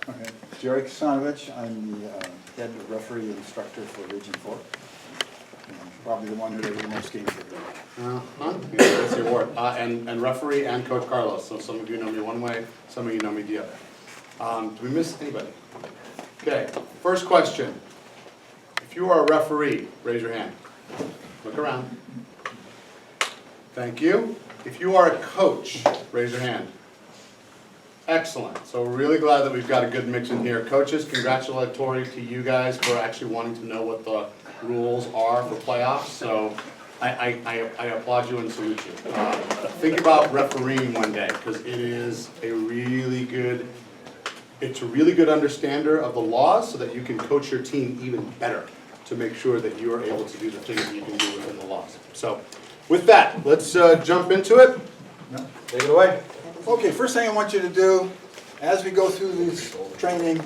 Okay. Jerry Kasanovich, I'm the head referee instructor for Region 4. I'm probably the one who does the most games for them. Yeah, that's the award. And referee and Coach Carlos. So some of you know me one way, some of you know me the other. Do we miss anybody? Okay, first question. If you are a referee, raise your hand. Look around. Thank you. If you are a coach, raise your hand. Excellent. So we're really glad that we've got a good mix in here. Coaches, congratulatory to you guys for actually wanting to know what the rules are for playoffs. So I applaud you and salute you. Think about refereeing one day, because it is a really good, it's a really good understander of the laws so that you can coach your team even better to make sure that you are able to do the things that you can do within the laws. So with that, let's jump into it. Take it away. Okay, first thing I want you to do as we go through this training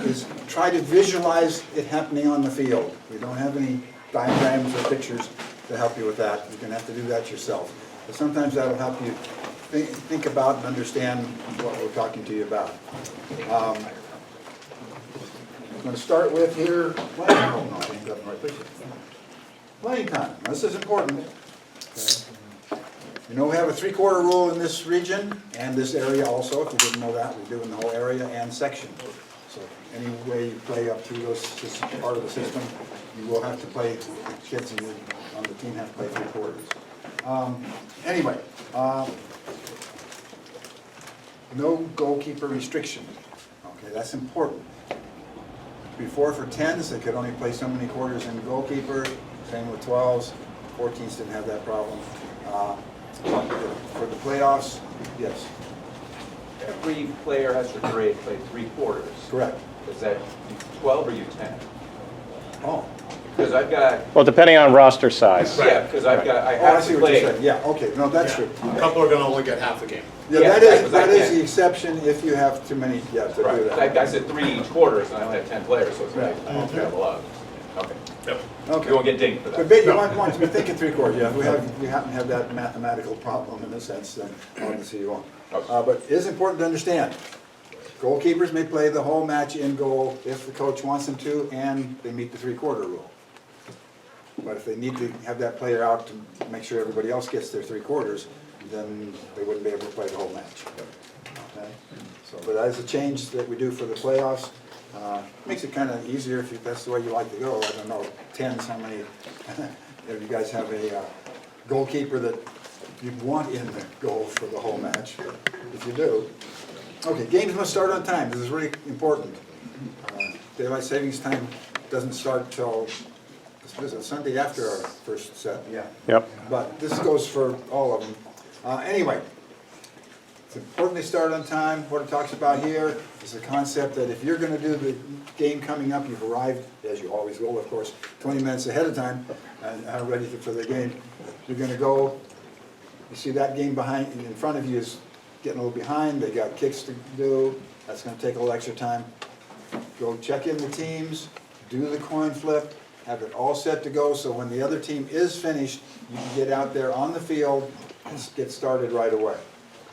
is try to visualize it happening on the field. We don't have any diagrams or pictures to help you with that. You're going to have to do that yourself. But sometimes that will help you think about and understand what we're talking to you about. I'm going to start with here, playing time. Now, this is important. You know, we have a three-quarter rule in this region and this area also. If you didn't know that, we do in the whole area and section. So any way you play up through this part of the system, you will have to play, the kids on the team have to play three quarters. Anyway, no goalkeeper restriction. Okay, that's important. Before for 10s, they could only play so many quarters in the goalkeeper. Same with 12s. 14s didn't have that problem. For the playoffs, yes. Every player has to grade play three quarters. Correct. Is that 12 or you 10? Oh. Because I've got, Well, depending on roster size. yeah, because I I have see to what you're play. saying. Yeah, okay, no, that's true. A couple are going to only get half the game. Yeah, Yeah, that I is the can't. exception if you have too many, yeah, to do Right. that. I said 3 each quarters, and I only have 10 players, so it's like, I don't have a lot. Okay. Yep. Okay. You won't get dinged for But that. you might want to be thinking three quarters, yeah, if we happen to have that mathematical problem in a sense, then obviously you won't. But it is important to understand, goalkeepers may play the whole match in goal if the coach wants them to and they meet the three-quarter rule. But if they need to have that player out to make sure everybody else gets their three quarters, then they wouldn't be able to play the whole match. Okay? So, but that is a change that we do for the playoffs. Makes it kind of easier if that's the way you like to go. I don't know, 10s, how many, if you guys have a goalkeeper that you want in the goal for the whole match, but if you do. Okay, games must start on time. This is really important. Daylight savings time doesn't start till Sunday after our first set. Yeah. Yep. But this goes for all of them. Anyway, it's important they start on time. What it talks about here is the concept that if you're going to do the game coming up, you've arrived, as you always will, of course, 20 minutes ahead of time and are ready for the game. You're going to go, you see that game behind, in front of you is getting a little behind. They got kicks to do. That's going to take a little extra time. Go check in the teams, do the coin flip, have it all set to go so when the other team is finished, you can get out there on the field and get started right away.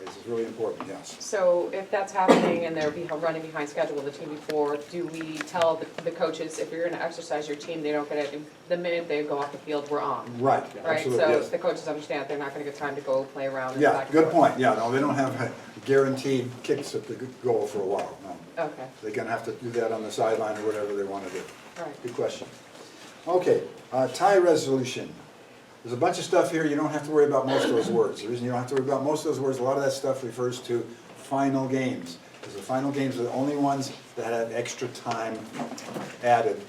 This is really important, yes. So if that's happening and they're running behind schedule the team before, do we tell the coaches, if you're going to exercise your team, they don't get it, the minute they go off the field, we're on? Right, Right, absolutely, so yes. the coaches understand they're not going to get time to go play around and Yeah, back and good forth. point, yeah, no, they don't have guaranteed kicks at the goal for a while, no. Okay, They're gonna have to do that on the sideline or whatever they wanna do. all right. Good question. Okay, tie resolution. There's a bunch of stuff here, you don't have to worry about most of those words. The reason you don't have to worry about most of those words, a lot of that stuff refers to final games. Because the final games are the only ones that have extra time added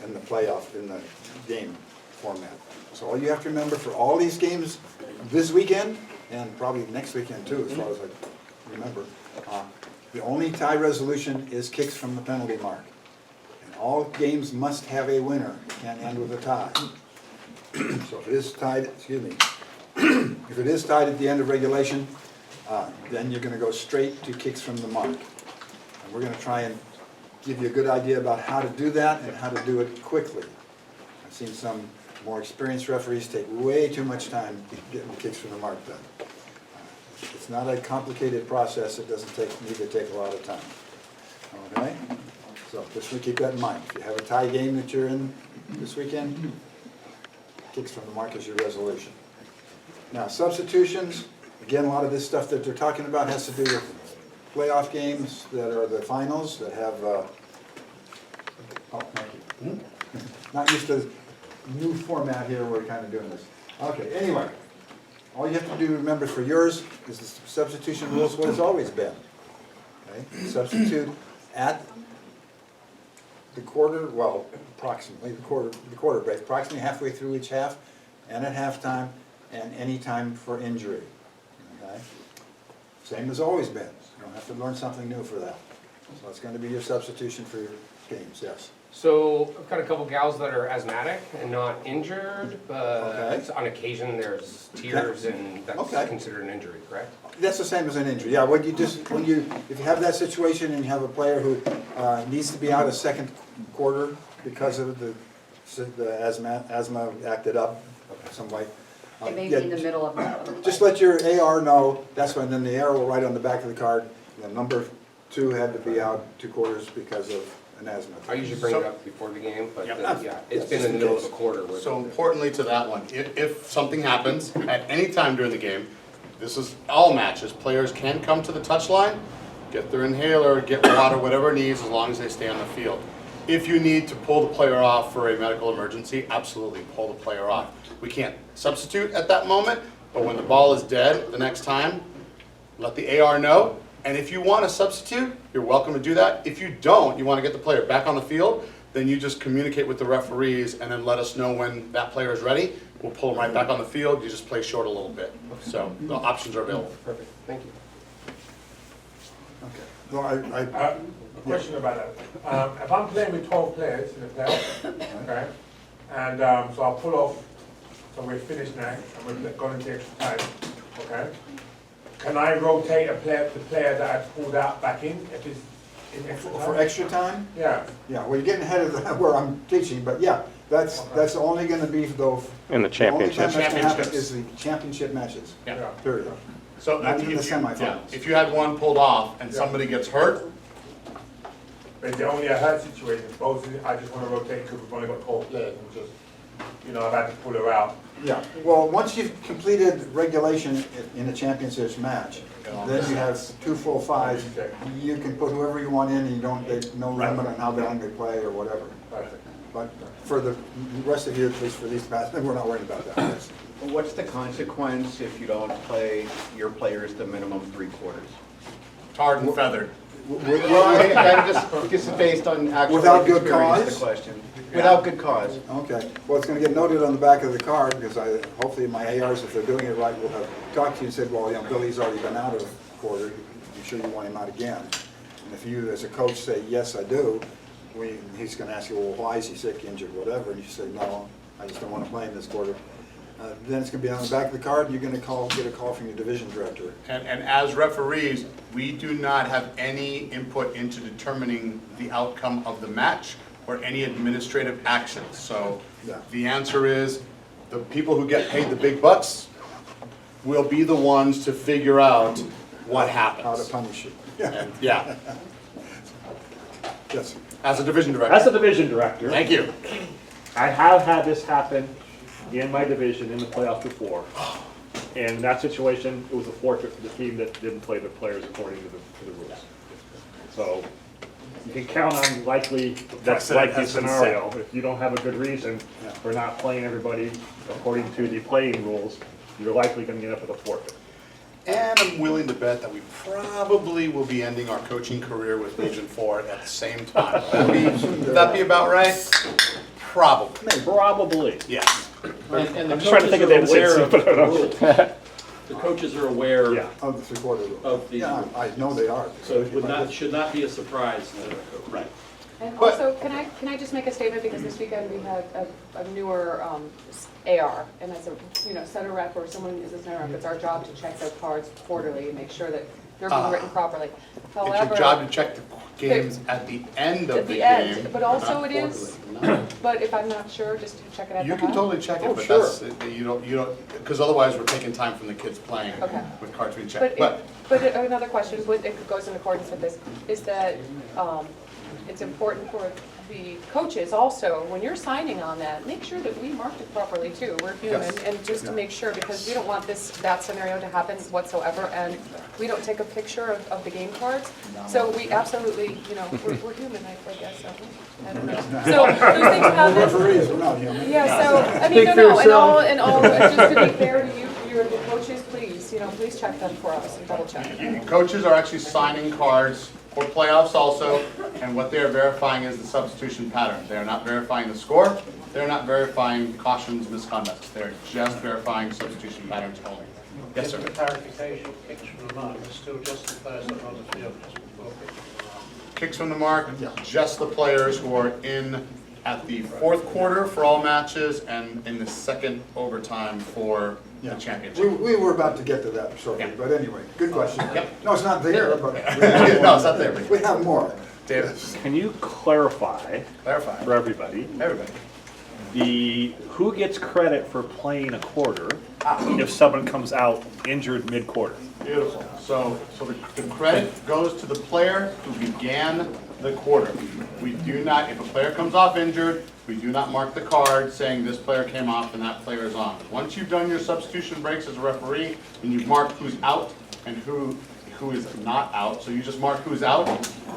in the playoff, in the game format. So all you have to remember for all these games this weekend, and probably next weekend too, as far as I remember, the only tie resolution is kicks from the penalty mark. And all games must have a winner, can't end with a tie. So if it is tied, excuse me, if it is tied at the end of regulation, then you're going to go straight to kicks from the mark. And we're going to try and give you a good idea about how to do that and how to do it quickly. I've seen some more experienced referees take way too much time getting the kicks from the mark done. It's not a complicated process. It doesn't need to take a lot of time. Okay? So just to keep that in mind. If you have a tie game that you're in this weekend, kicks from the mark as your resolution. Now, substitutions, again, a lot of this stuff that they're talking about has to do with playoff games that are the finals that have, oh, thank you. Not used to the new format here, we're kind of doing this. Okay, anyway, all you have to do, remember, for yours is the substitution rules, what it's always been. Okay, substitute at the quarter, well, approximately the quarter break, approximately halfway through each half, and at halftime, and any time for injury. Okay? Same as always been. You don't have to learn something new for that. So it's going to be your substitution for your games, yes. So I've got a couple gals that are asthmatic and not injured, Okay. but on occasion there's tears and that's Okay. considered an injury, correct? That's the same as an injury. Yeah, if you have that situation and you have a player who needs to be out a second quarter because of the asthma acted up some way. It may be in the middle of the. Just let your AR know, that's when, then the arrow will write on the back of the card, the number 2 had to be out 2 quarters because of an asthma. I usually bring it up before the game, but Yeah. yeah, it's Yes, been just in the in middle of case. a quarter. where So the- importantly to that one, if something happens at any time during the game, this is all matches, players can come to the touchline, get their inhaler, get water, whatever it needs, as long as they stay on the field. If you need to pull the player off for a medical emergency, absolutely pull the player off. We can't substitute at that moment, but when the ball is dead the next time, let the AR know. And if you want to substitute, you're welcome to do that. If you don't, you want to get the player back on the field, then you just communicate with the referees and then let us know when that player is ready. We'll pull them right back on the field. You just play short a little bit. So the options are available. Perfect, thank you. Okay. Well, A question about that. If I'm playing with 12 players in the playoff, okay, and so I'll pull off, so we're finished now, and we're going into extra time, okay? Can I rotate the player that I pulled out back in if it's in extra time? for extra time? Yeah, Yeah, well, you're getting ahead of where I'm teaching, but yeah, that's only going to be though. In the The only time championships. that's going to happen Championships. is the championship matches, Yeah. yeah. period. So Not even the if you- semifinals. yeah, if you had one pulled off and somebody gets hurt, But it's only a hurt situation, both, I just want to rotate because we've only got 12 players and just, I've had to pull her out. Yeah, well, once you've completed regulation in a championships match, then you have 2 full 5s. You can put whoever you want in, and there's no limit on how long they play or whatever. Perfect. But for the rest of you, at least for these matches, we're not worried about that. Yes. Well, what's the consequence if you don't play your players the minimum 3 quarters? tarred and feathered. I'm just based on actual Without good experience, cause? the question. Without good cause. Okay, well, it's gonna get noted on the back of the card, because hopefully my ARs, if they're doing it right, will have talked to you and said, well, Billy's already been out of a quarter, you sure you want him out again? And if you, as a coach, say, yes, I do, he's gonna ask you, well, why is he sick, injured, whatever, and you say, no, I just don't wanna play him this quarter. Then it's gonna be on the back of the card, and you're gonna get a call from your division director. And as referees, we do not have any input into determining the outcome of the match or any administrative actions. So Yeah. the answer is, the people who get paid the big bucks will be the ones to figure out what How to happens. punish you. And, yeah, Yes, as a division As director. a division director, Thank you. I have had this happen in my division in the playoffs before. And in that situation, it was a forfeit for the team that didn't play the players according to the rules. So you can count on that's Precedent likely has been scenario. If you don't have a good reason Yeah. for not playing everybody according to the playing rules, you're likely gonna get up with a forfeit. And I'm willing to bet that we probably will be ending our coaching career with Region 4 at the same time. Would that be about right? Probably, Probably. yes. And the I'm just trying to coaches think of are the aware of the instance, rules. The coaches are aware Yeah. of the three-quarter rule. of these Yeah, rules. I know they are. So it should not be a surprise to the coach. Right. And But- also, can I just make a statement, because this weekend we had a newer AR, and as a, center rep or someone is a center rep, it's our job to check their cards quarterly and make sure that they're being written properly. It's However. your job to check the games at the end At of the the game. end, but also not it is, quarterly. No. but if I'm not sure, just to check it at the You can half. totally check Oh, it, but sure. that's, you don't, because otherwise we're taking time from the kids playing Okay. with cards being checked. But, but another question, it goes in accordance with this, is that it's important for the coaches also, when you're signing on that, make sure that we marked it properly too. We're human, Yes. and just to make sure, because we don't want that scenario to happen whatsoever, and we don't take a picture of the game cards. So we absolutely, we're human, I guess, so, I don't know. So those things happen. Referees, we're not human. Yeah, so, I mean, no, and all, just to be fair to you, the coaches, please, please check them for us and double check. Coaches are actually signing cards for playoffs also, and what they are verifying is the substitution pattern. They are not verifying the score, they're not verifying cautions, misconduct. They're just verifying substitution patterns only. Yes, sir. Just for clarification, kicks from the mark, it's still just the players that are on the field, just before kicks from the mark. Kicks from the mark, just the players who are in at the fourth quarter for all matches and in the second overtime for the championship. We were about to get to that shortly, but anyway, good question. Yep. No, it's not there, but. No, it's not there. We have more. David, Can you clarify clarify. for everybody, Everybody. who gets credit for playing a quarter if someone comes out injured mid-quarter? Beautiful. So the credit goes to the player who began the quarter. We do not, if a player comes off injured, we do not mark the card saying this player came off and that player is on. Once you've done your substitution breaks as a referee and you've marked who's out and who is not out, so you just mark who's out,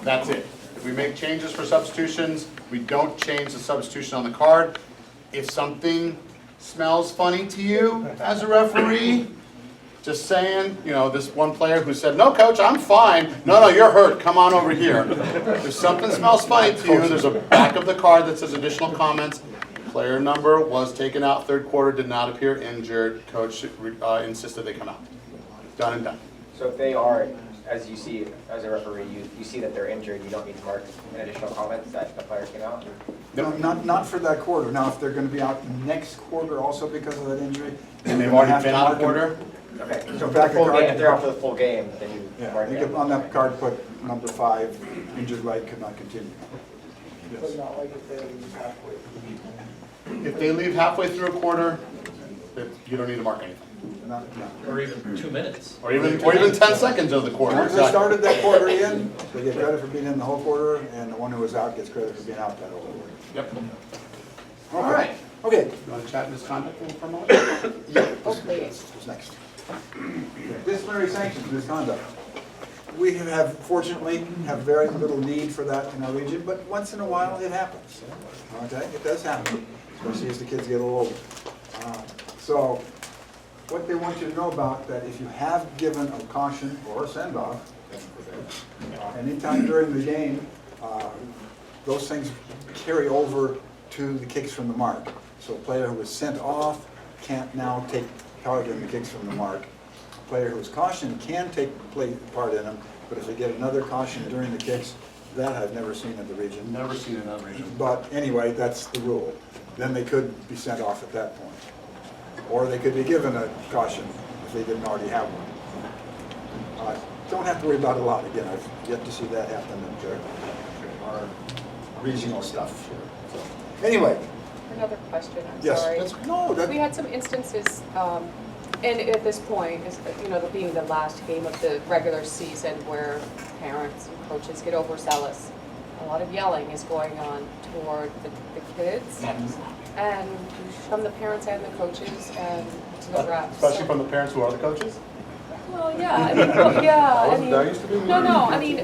that's it. If we make changes for substitutions, we don't change the substitution on the card. If something smells funny to you as a referee, just saying, this one player who said, no, coach, I'm fine. No, you're hurt. Come on over here. If something smells funny to you, there's a back of the card that says additional comments. Player number was taken out third quarter, did not appear injured. Coach insisted they come out. Done and done. So if they are, as you see, as a referee, you see that they're injured, you don't need to mark an additional comments that the player came out? No, not for that quarter. Now, if they're gonna be out next quarter also because of that injury. And they've already been out a quarter? Okay, So so for back the full a card. game, if they're out for the full game, then you mark You it. could, on that card, put number 5, injured leg could not continue. But not like if they leave halfway. If they leave halfway through a quarter, you don't need to mark anything. Or even 2 minutes. Or even 10 seconds of the quarter. Once they started that quarter in, they get credit for being in the whole quarter, and the one who was out gets credit for being out that whole quarter. Yep. All right. Okay. You want to chat misconduct for a moment? Yeah, what's next? Disciplinary sanctions, misconduct. We fortunately, have very little need for that in our region, but once in a while it happens. Okay, it does happen, especially as the kids get a little older. So, what they want you to know about that if you have given a caution or a send-off, anytime during the game, those things carry over to the kicks from the mark. So a player who was sent off can't now take part in the kicks from the mark. A player who was cautioned can play part in them, but if they get another caution during the kicks, that I've never seen in the region. Never seen in that region. But anyway, that's the rule. Then they could be sent off at that point. Or they could be given a caution if they didn't already have one. Don't have to worry about it a lot. Again, I've yet to see that happen in our regional stuff. So, anyway. Another question, I'm Yes, sorry. no, We had some instances, and at this point, being the last game of the regular season where parents and coaches get overzealous. A lot of yelling is going on toward the kids, and from the parents and the coaches and to the refs. Especially from the parents who are the coaches? Well, yeah, I mean, That used to be me. no, I mean,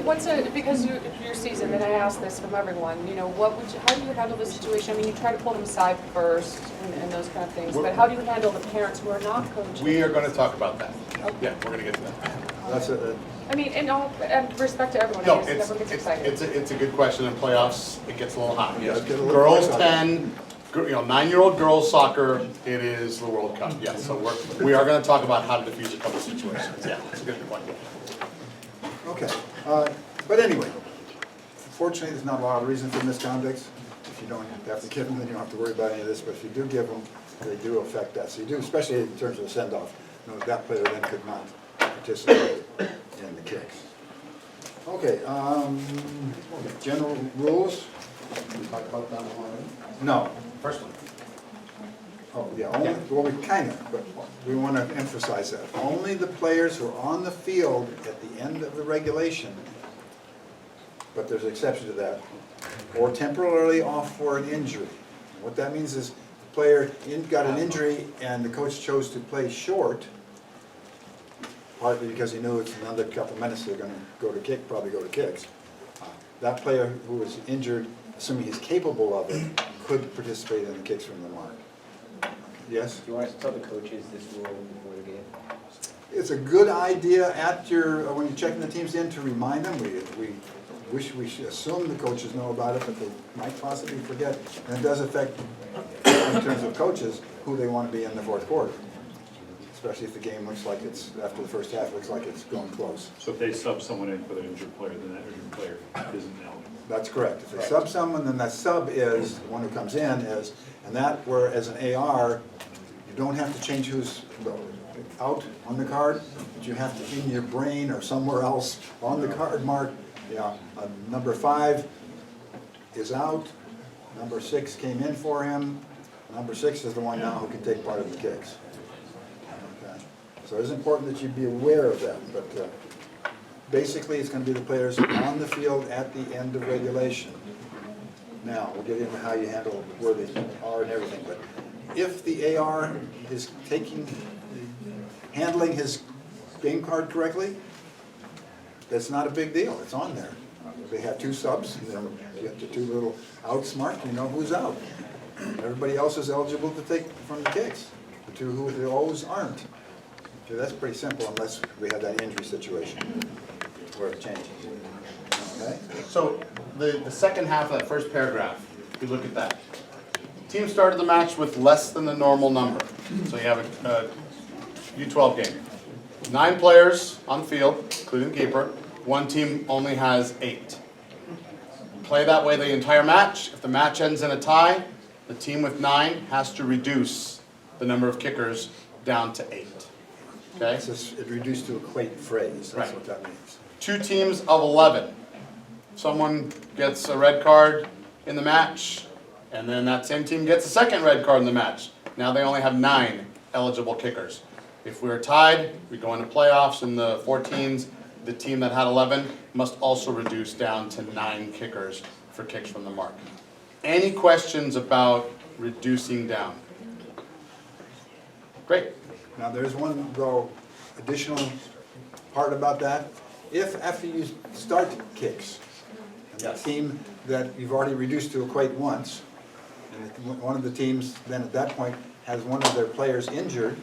because your season, and I asked this from everyone, how do you handle the situation? I mean, you try to pull them aside first and those kind of things, but how do you handle the parents who are not coaches? We are going to talk about that. Okay. Yeah, we're going to get to that. That's it. I mean, and respect to everyone, No, I just never gets excited. it's a good question. In playoffs, it gets a little hot. Yeah, it gets a little Girls hot. 10, 9-year-old girls soccer, it is the World Cup. Yes, so we are going to talk about how to defuse a couple situations. Yeah, that's a good point. Okay, but anyway, fortunately, there's not a lot of reason for misconducts. If you don't have to give them, then you don't have to worry about any of this, but if you do give them, they do affect that. So you do, especially in terms of the send-off, that player then could not participate in the kicks. Okay, general rules? We talked about that one already? No. First one. Oh, yeah, only, well, we kind of, but we want to emphasize that. Only the players who are on the field at the end of the regulation, but there's an exception to that, or temporarily off for an injury. What that means is the player got an injury and the coach chose to play short, partly because he knew it's another couple minutes they're going to go to kick, probably go to kicks. That player who was injured, assuming he's capable of it, could participate in the kicks from the mark. Yes? Do you want us to tell the coaches this rule before the game? It's a good idea at your, when you're checking the teams in, to remind them. We wish we should assume the coaches know about it, but they might possibly forget. And it does affect, in terms of coaches, who they want to be in the fourth quarter. Especially if the game looks like it's, after the first half, looks like it's going close. So if they sub someone in for the injured player, then that injured player isn't eligible. That's correct. If they sub someone, then that sub is, the one who comes in is, and that where as an AR, you don't have to change who's out on the card, but you have to, in your brain or somewhere else on the card mark, yeah, number 5 is out, number 6 came in for him, number 6 is the one now who can take part of the kicks. Okay. So it's important that you be aware of that, but basically it's going to be the players on the field at the end of regulation. Now, we'll get into how you handle where they are and everything, but if the AR is handling his game card correctly, that's not a big deal, it's on there. They have 2 subs, and then you get the 2 little outs marked, you know who's out. Everybody else is eligible to take from the kicks. The 2 who they always aren't. So that's pretty simple unless we have that injury situation where it changes. Okay? So the second half of that first paragraph, if you look at that. Team started the match with less than the normal number. So you have a U12 game. 9 players on the field, including the keeper. One team only has 8. Play that way the entire match. If the match ends in a tie, the team with 9 has to reduce the number of kickers down to 8. Okay? It reduced to equate phrase, that's Right. what that means. 2 teams of 11. Someone gets a red card in the match, and then that same team gets a second red card in the match. Now they only have 9 eligible kickers. If we're tied, we go into playoffs in the 14s. The team that had 11 must also reduce down to 9 kickers for kicks from the mark. Any questions about reducing down? Great. Now, there's one, though, additional part about that. If after you start kicks, and the team that you've already reduced to equate once, and one of the teams then at that point has one of their players injured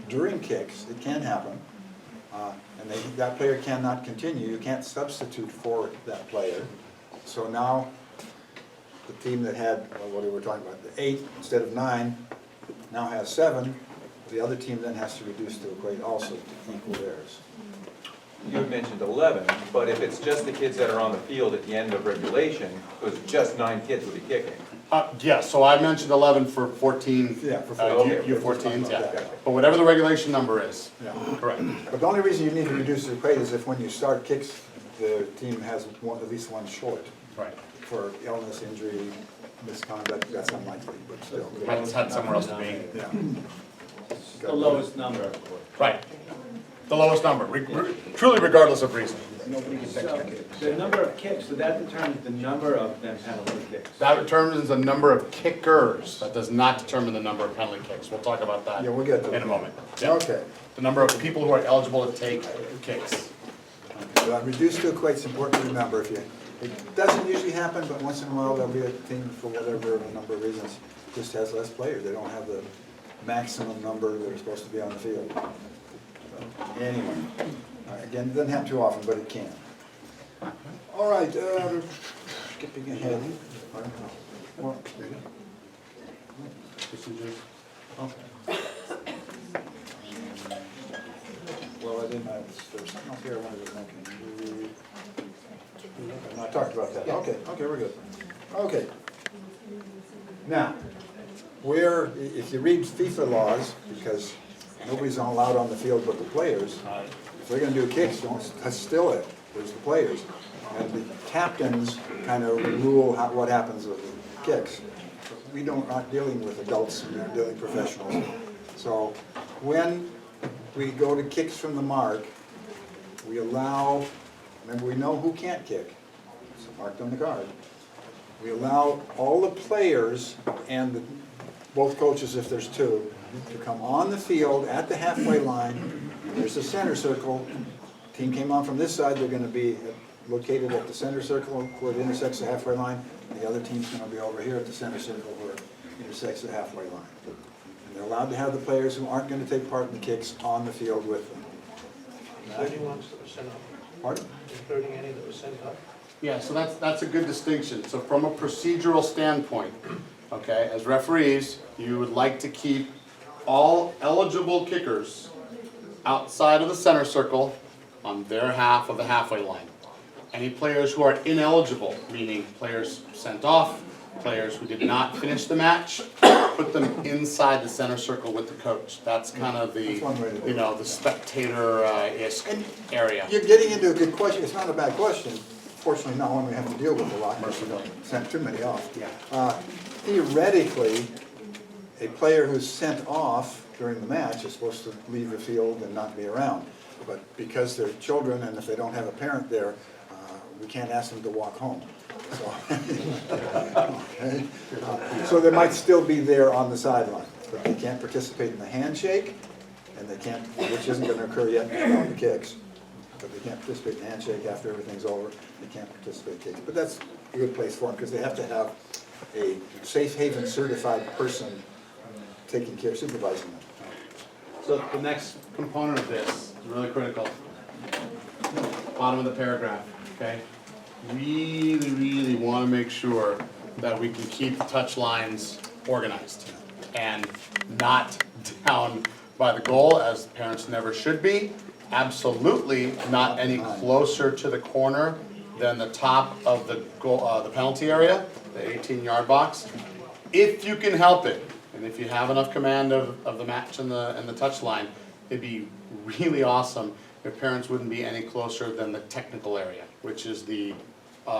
during kicks, it can happen, and that player cannot continue, you can't substitute for that player. So now, the team that had, what we were talking about, the 8 instead of 9, now has 7. The other team then has to reduce to equate also to equal theirs. You had mentioned 11, but if it's just the kids that are on the field at the end of regulation, because just 9 kids will be kicking. Yeah, so I mentioned 11 for 14, Yeah, for U14s, yeah. But whatever the regulation number is, Yeah. correct. But the only reason you need to reduce the equate is if when you start kicks, the team has at least one short. Right. For illness, injury, misconduct, that's unlikely, but still. Had somewhere else to be. Yeah. The lowest number, of course. Right. The lowest number, truly regardless of reason. So, the number of kicks, so that determines the number of them penalty kicks. That determines the number of kickers. That does not determine the number of penalty kicks. We'll talk about that Yeah, we'll get to in a that. moment. Yeah. Okay. The number of people who are eligible to take kicks. So that reduce to equate's important to remember. It doesn't usually happen, but once in a while there'll be a team for whatever number of reasons just has less players. They don't have the maximum number that are supposed to be on the field. So, anyway, again, it doesn't happen too often, but it can. All right, skipping ahead. Well, Procedures. Well, I didn't, there's something else here I wanted to mention. No, I talked about that. Okay, we're good. Okay. Now, if you read FIFA laws, because nobody's allowed on the field but the players, if they're gonna do kicks, that's still it. there's the players. And the captains kind of rule what happens with the kicks. We aren't dealing with adults, we're not dealing with professionals. So when we go to kicks from the mark, we allow, remember we know who can't kick, it's marked on the card. We allow all the players and both coaches, if there's two, to come on the field at the halfway line. There's the center circle. Team came on from this side, they're going to be located at the center circle where it intersects the halfway line. The other team's going to be over here at the center circle where it intersects the halfway line. And they're allowed to have the players who aren't going to take part in the kicks on the field with them. Including ones that were sent up. Pardon? Including any that were sent up. Yeah, so that's a good distinction. So from a procedural standpoint, okay, as referees, you would like to keep all eligible kickers outside of the center circle on their half of the halfway line. Any players who are ineligible, meaning players sent off, players who did not finish the match, put them inside the center circle with the coach. That's kind of the, That's one way to do it. you know, the spectator-esque area. You're getting into a good question. It's not a bad question. Fortunately, not one we have to deal with a lot, because we don't send too many off. Theoretically, a player who's sent off during the match is supposed to leave the field and not be around. But because they're children and if they don't have a parent there, we can't ask them to walk home. So, okay. So they might still be there on the sideline, but they can't participate in the handshake, and they can't, which isn't going to occur yet on the kicks. But they can't participate in the handshake after everything's over. They can't participate in kicks. But that's a good place for them because they have to have a safe haven certified person taking care, supervising them. So the next component of this is really critical. Bottom of the paragraph, okay? Really want to make sure that we can keep the touch lines organized and not down by the goal, as parents never should be. Absolutely not any closer to the corner than the top of the goal, the penalty area, the 18-yard box. If you can help it, and if you have enough command of the match and the touch line, it'd be really awesome if parents wouldn't be any closer than the technical area, which is the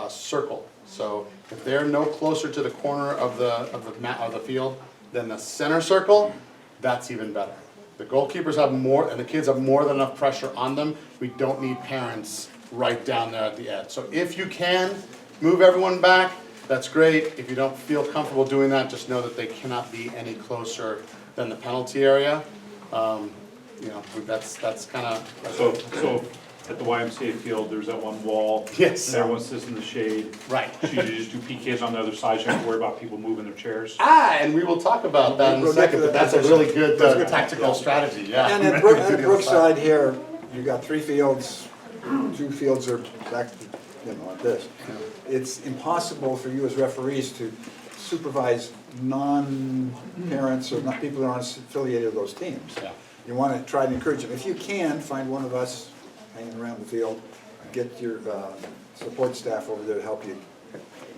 circle. So if they're no closer to the corner of the field than the center circle, that's even better. The goalkeepers have more, and the kids have more than enough pressure on them. We don't need parents right down there at the edge. So if you can move everyone back, that's great. If you don't feel comfortable doing that, just know that they cannot be any closer than the penalty area. You know, that's kind of. So at the YMCA field, there's that one wall. Yes. And everyone sits in the shade. Right. So you just do PKs on the other side, so you don't have to worry about people moving their chairs. And we will talk about that in a second, but that's a really good tactical strategy, yeah. And at Brookside here, you got 3 fields, 2 fields are back, like this. It's impossible for you as referees to supervise non-parents or not people who aren't affiliated with those teams. Yeah. You want to try to encourage them. If you can, find one of us hanging around the field, get your support staff over there to help you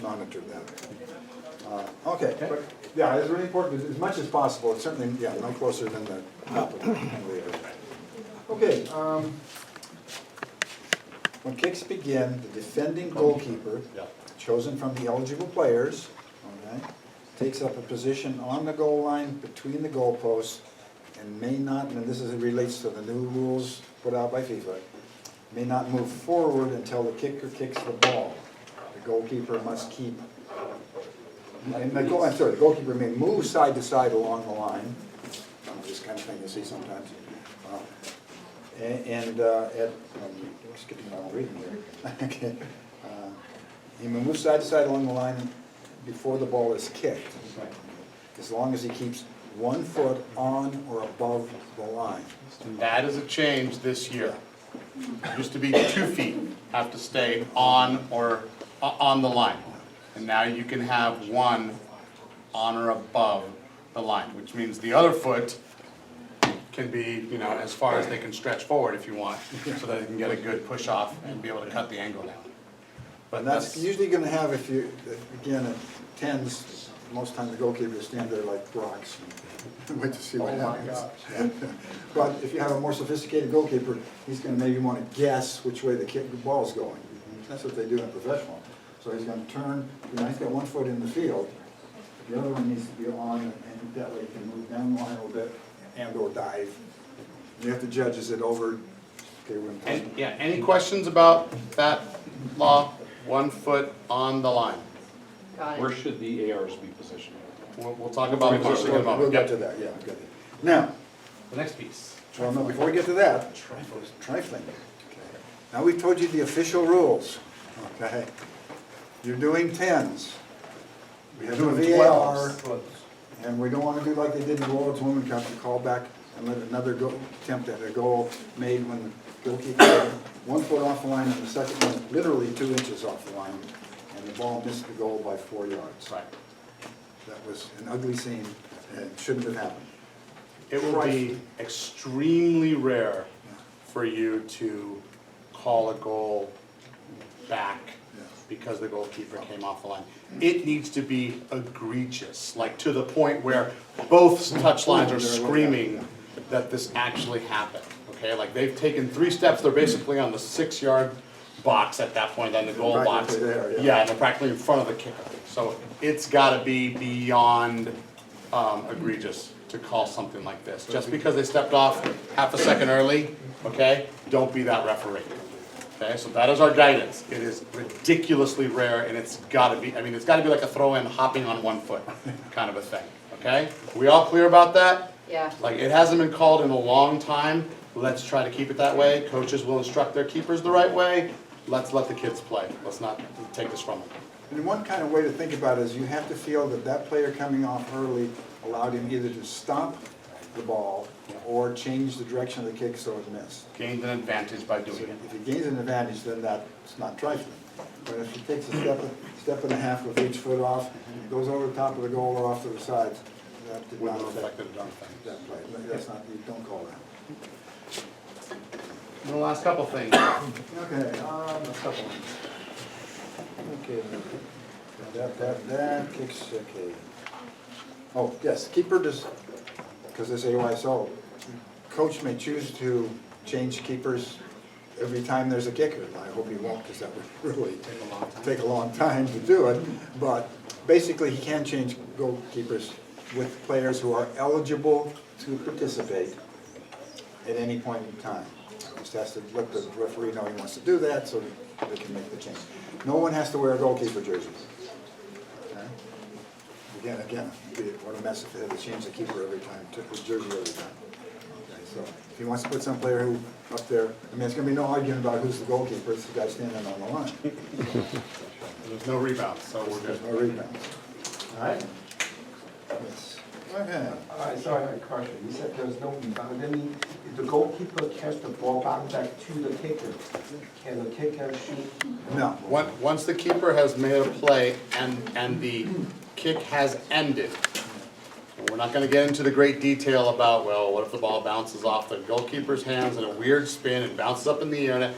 monitor that. Okay, but yeah, it's really important as much as possible. It's certainly, yeah, no closer than the top of the area. Okay, when kicks begin, the defending goalkeeper, chosen from the eligible players, okay, takes up a position on the goal line between the goalposts and may not, and this relates to the new rules put out by FIFA, may not move forward until the kicker kicks the ball. The goalkeeper must keep, the goalkeeper may move side to side along the line, this kind of thing you see sometimes. Skipping my own reading here. Okay. He may move side to side along the line before the ball is kicked, as long as he keeps 1 foot on or above the line. And that is a change this year. It used to be 2 feet have to stay on or on the line. And now you can have 1 on or above the line, which means the other foot can be, you know, as far as they can stretch forward if you want, so that they can get a good push off and be able to cut the angle down. But And that's usually going to have, if you, again, it tends most times the goalkeeper will stand there like rocks and wait to see what Oh my happens. gosh. But if you have a more sophisticated goalkeeper, he's gonna maybe wanna guess which way the ball's going. That's what they do in professional. So he's gonna turn, he's got one foot in the field, the other one needs to be on, and that way he can move down the line a little bit and or dive. You have to judge, is it over? Okay, we're gonna talk. Yeah, any questions about that law? 1 foot on the line. Got Where it. should the ARs be positioned? We'll talk about positioning in a We'll moment. get Yep. to that, yeah, we'll get to that. Now, The next piece. well, no, before we get to that, trifling. Now we've told you the official rules, okay? You're doing 10s. We have no Doing VAR, 12s. and we don't want to do like they did in the World's Women Cup, to call back and let another attempt at a goal made when the goalkeeper had 1 foot off the line and the second one literally 2 inches off the line, and the ball missed the goal by 4 yards. Right. That was an ugly scene, and it shouldn't have happened. It will be extremely rare for you to call a goal back because the goalkeeper came off the line. It needs to be egregious, like to the point where both touch lines are screaming that this actually happened, okay? Like they've taken 3 steps, they're basically on the 6-yard box at that point, on the goal box. Practically there, yeah. Yeah, and they're practically in front of the kicker. So it's gotta be beyond egregious to call something like this. Just because they stepped off half a second early, okay, don't be that referee. Okay, so that is our guidance. It is ridiculously rare, and it's gotta be, I mean, it's gotta be like a throw-in hopping on 1 foot kind of a thing, okay? We all clear about that? Yeah. Like, it hasn't been called in a long time. Let's try to keep it that way. Coaches will instruct their keepers the right way. Let's let the kids play. Let's not take this from them. And one kind of way to think about it is you have to feel that that player coming off early allowed him either to stop the ball or change the direction of the kick so it missed. Gained an advantage by So doing it. if he gains an advantage, then that's not trifling. But if he takes a step and a half with each foot off, goes over the top of the goal or off to the side, that did not Wouldn't have affect affected it on things. that play. That's not, you don't call that. And the last couple things. Okay, a couple ones. Okay, that kicks, okay. Oh, yes, keeper does, because this AYSO, coach may choose to change keepers every time there's a kicker. I hope he won't, because that would really take a long time to do it. But basically, he can change goalkeepers with players who are eligible to participate at any point in time. Just has to let the referee know he wants to do that, so they can make the change. No one has to wear a goalkeeper jersey. Okay? Again, what a mess if they had to change the keeper every time, took his jersey every time. Okay, so if he wants to put some player who up there, I mean, it's going to be no argument about who's the goalkeeper, it's the guy standing on the line. There's no rebounds, so we're good. There's no rebounds. All right? Yes. Okay. All right, sorry, I had a question. You said there's no rebound. That means if the goalkeeper catch the ball back to the kicker, can the kicker shoot? No. Once the keeper has made a play and the kick has ended, and we're not gonna get into the great detail about, well, what if the ball bounces off the goalkeeper's hands in a weird spin and bounces up in the air, and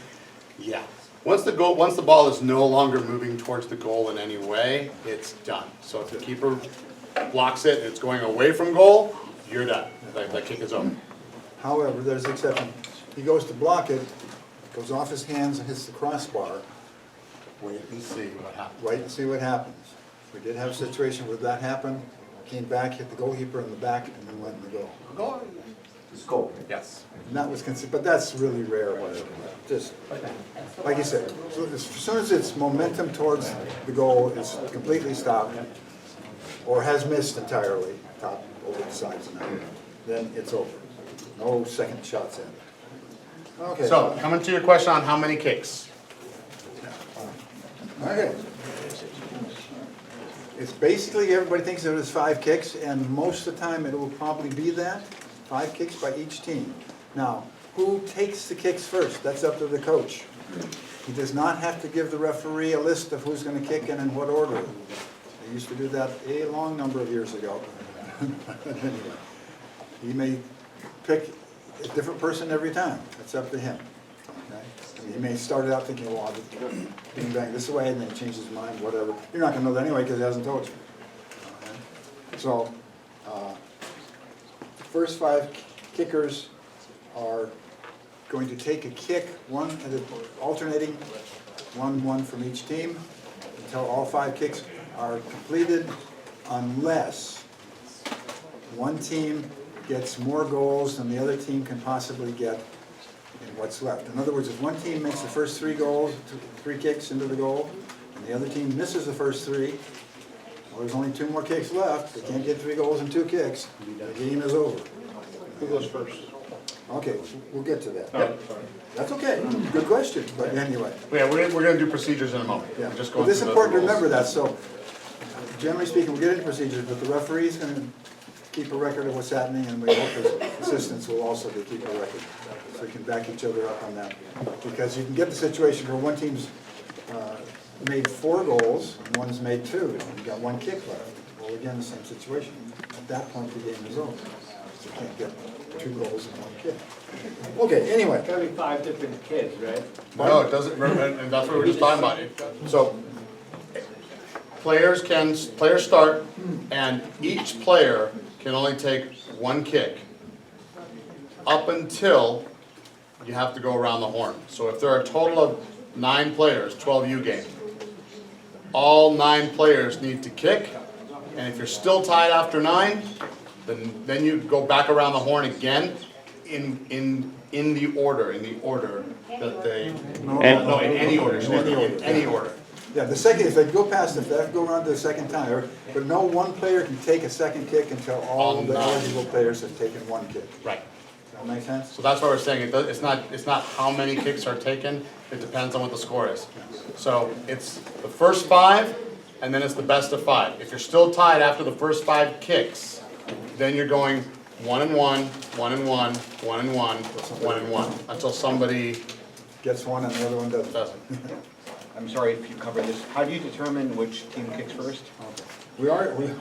yeah. Once the ball is no longer moving towards the goal in any way, it's done. So if the keeper blocks it and it's going away from goal, you're done. That kick is over. However, there's an exception. He goes to block it, goes off his hands and hits the crossbar. Wait and see what happens. Wait and see what happens. We did have a situation where that happened, came back, hit the goalkeeper in the back, and then went in the goal. Goal. Just go. Yes. And that was but that's really rare. Just, like you said, so as soon as it's momentum towards the goal is completely stopped, or has missed entirely, top, over the sides and out, then it's over. No second shots in. Okay. So, coming to your question on how many kicks. Okay. It's basically, everybody thinks it is 5 kicks, and most of the time it will probably be that, 5 kicks by each team. Now, who takes the kicks first? That's up to the coach. He does not have to give the referee a list of who's going to kick and in what order. They used to do that a long number of years ago. Anyway, he may pick a different person every time. It's up to him. Okay? I mean, he may start it out thinking, well, I'll just bing bang this way, and then he changes his mind, whatever. You're not going to know that anyway because he hasn't told you. Okay? So, the first 5 kickers are going to take a kick, one at a, alternating, one from each team, until all 5 kicks are completed, unless one team gets more goals than the other team can possibly get in what's left. In other words, if one team makes the first 3 goals, 3 kicks into the goal, and the other team misses the first 3, well, there's only 2 more kicks left. They can't get 3 goals and 2 kicks. The game is over. Who goes first? Okay, we'll get to that. Yep. That's okay. Good question, but anyway. Yeah, we're gonna do procedures in a moment. Yeah. We're just But going this is through important to the rules. remember that, so generally speaking, we'll get into procedures, but the referee's gonna keep a record of what's happening, and we hope his assistants will also be keeping a record, so we can back each other up on that. Because you can get the situation where one team's made 4 goals, and one's made 2, and you've got 1 kick left. Well, again, the same situation. At that point, the game is over. You can't get 2 goals and 1 kick. Okay, anyway. Gotta be 5 different kids, right? No, it doesn't, and that's what we're just talking about. So, players start, and each player can only take 1 kick up until you have to go around the horn. So if there are a total of 9 players, 12U game, all 9 players need to kick, and if you're still tied after 9, then you go back around the horn again in the order that they, no, in any order, in any order. Yeah, the second, if they go past, if they have to go around to the second time, but no one player can take a second kick until all the eligible players have taken 1 kick. Right. Does that make sense? So that's why we're saying it's not how many kicks are taken, it depends on what the score is. So it's the first 5, and then it's the best of 5. If you're still tied after the first 5 kicks, then you're going 1 and 1, 1 and 1, 1 and 1, 1 and 1, until somebody gets 1 and the other one doesn't. I'm sorry if you covered this. How do you determine which team kicks first?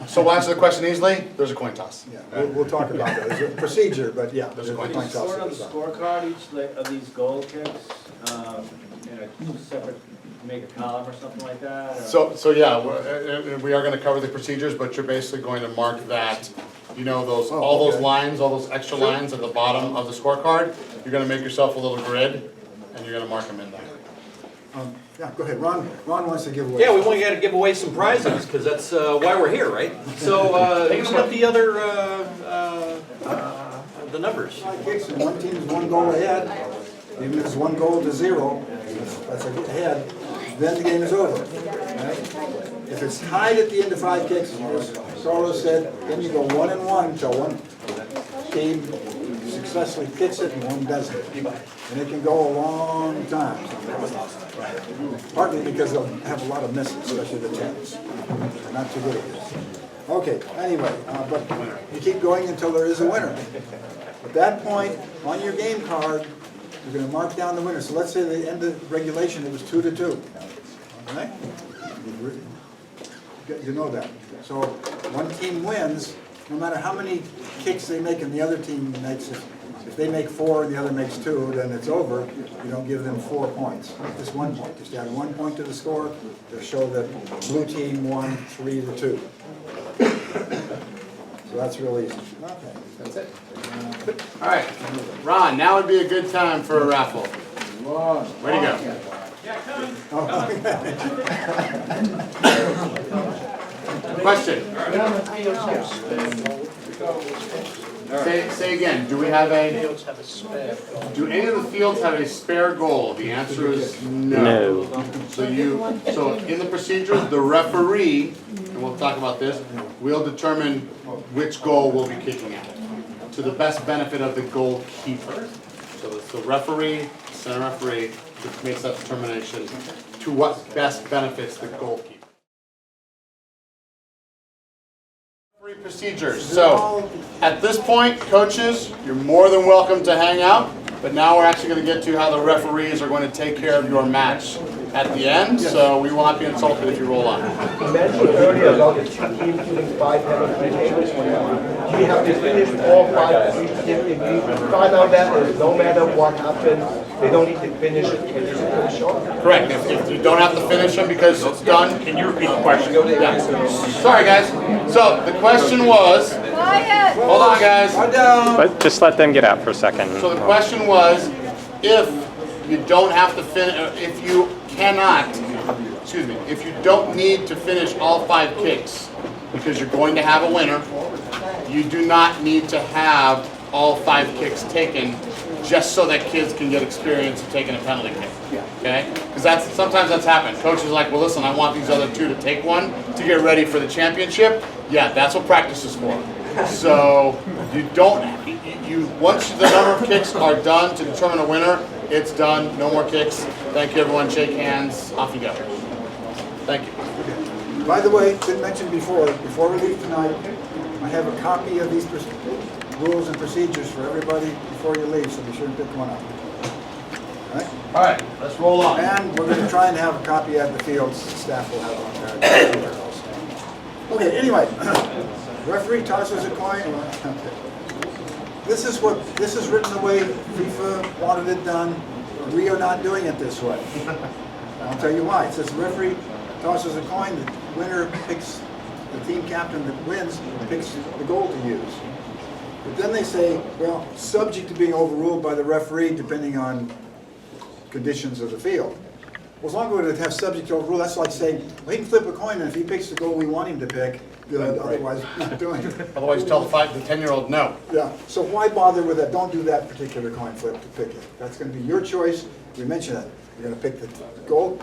So we'll answer the question easily, there's a coin toss. Yeah, we'll talk about that. There's a procedure, but yeah, there's a coin toss. Sort of the scorecard, each of these goal kicks, in a separate, make a column or something like that? Or? So yeah, we are gonna cover the procedures, but you're basically going to mark that, you know, all those lines, all those extra lines at the bottom of the scorecard, you're gonna make yourself a little grid, and you're gonna mark them in there. Yeah, go ahead. Ron wants to give away. Yeah, we want to give away some prizes, because that's why we're here, right? So, who's got the other, the numbers? 5 kicks and one team's 1 goal ahead, even if it's 1 goal to 0, that's ahead, then the game is over. Right? If it's tied at the end of 5 kicks, as Carlos said, then you go 1 and 1 until one team successfully kicks it and one doesn't. And it can go a long time. Partly because they'll have a lot of misses, especially the 10s. They're not too good at this. Okay, anyway, but you keep going until there is a winner. At that point, on your game card, you're going to mark down the winner. So let's say the end of regulation, it was 2-2. All right? You know that. So one team wins, no matter how many kicks they make and the other team makes it. If they make 4 and the other makes 2, then it's over. You don't give them 4 points, just 1 point. Just add 1 point to the score to show that blue team won 3-2. So that's really easy. Okay. That's it. All right, Ron, now would be a good time for a raffle. Way to go. Question. Say again, do any of the fields have a spare goal? The answer is no. So in the procedures, the referee, and we'll talk about this, will determine which goal we'll be kicking at, to the best benefit of the goalkeeper. So it's the referee, center referee, that makes that determination to what best benefits the goalkeeper. Procedures. So at this point, coaches, you're more than welcome to hang out, but now we're actually going to get to how the referees are going to take care of your match at the end, so we will not be insulted if you roll on. You mentioned earlier about the 2 teams shooting 5 penalties. Do you have to finish all 5 of each team? If you find out that no matter what happens, They don't need to finish it when there's a coach show up. Correct, if you don't have to finish them because it's done. Can you repeat the question? Yeah. Sorry, guys. So the question was, Quiet! hold on, guys. But just let them get out for a second. So the question was, if you don't have to finish, if you cannot, excuse me, if you don't need to finish all 5 kicks because you're going to have a winner, you do not need to have all 5 kicks taken just so that kids can get experience of taking a penalty kick. Okay? Because sometimes that's happened. Coaches are like, well, listen, I want these other 2 to take one to get ready for the championship. Yeah, that's what practice is for. So you don't, once the number of kicks are done to determine a winner, it's done. No more kicks. Thank you, everyone. Shake hands. Off you go. Thank you. By the way, didn't mention before we leave tonight, I have a copy of these rules and procedures for everybody before you leave, so be sure to pick one up. All right? All right, let's roll on. And we're going to try and have a copy at the fields. Staff will have one there. Okay, anyway, referee tosses a coin. This is written the way FIFA wanted it done. We are not doing it this way. I'll tell you why. It says the referee tosses a coin, the winner picks, the team captain that wins picks the goal to use. But then they say, well, subject to being overruled by the referee depending on conditions of the field. Well, as long as it has subject to overrule, that's like saying, well, he can flip a coin and if he picks the goal we want him to pick, otherwise not doing it. Otherwise, tell the 10-year-old no. Yeah, so why bother with that? Don't do that particular coin flip to pick it. That's going to be your choice. We mentioned that. You're going to pick the goal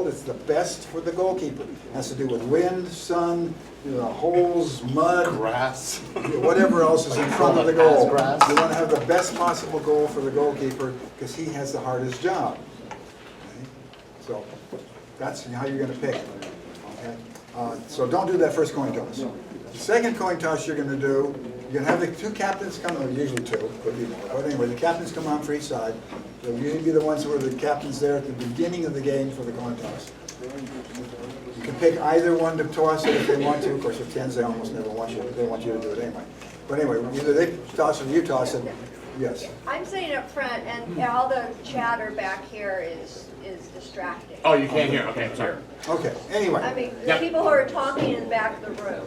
that's the best for the goalkeeper. It has to do with wind, sun, holes, mud, grass, whatever else is in front of the goal. Grass. You want to have the best possible goal for the goalkeeper because he has the hardest job. Okay? So that's how you're going to pick. Okay? So don't do that first coin toss. The second coin toss you're going to do, you're going to have the 2 captains come, or usually 2, could be more. But anyway, the captains come on for each side. They'll usually be the ones who are the captains there at the beginning of the game for the coin toss. You can pick either one to toss it if they want to. Of course, with 10s, they almost never want you. They want you to do it anyway. But anyway, either they toss it or you toss it. Yes. I'm sitting up front, and all the chatter back here is distracting. Oh, you can't hear. Okay, sorry. Okay. Anyway. I mean, the people who are talking in the back of the room.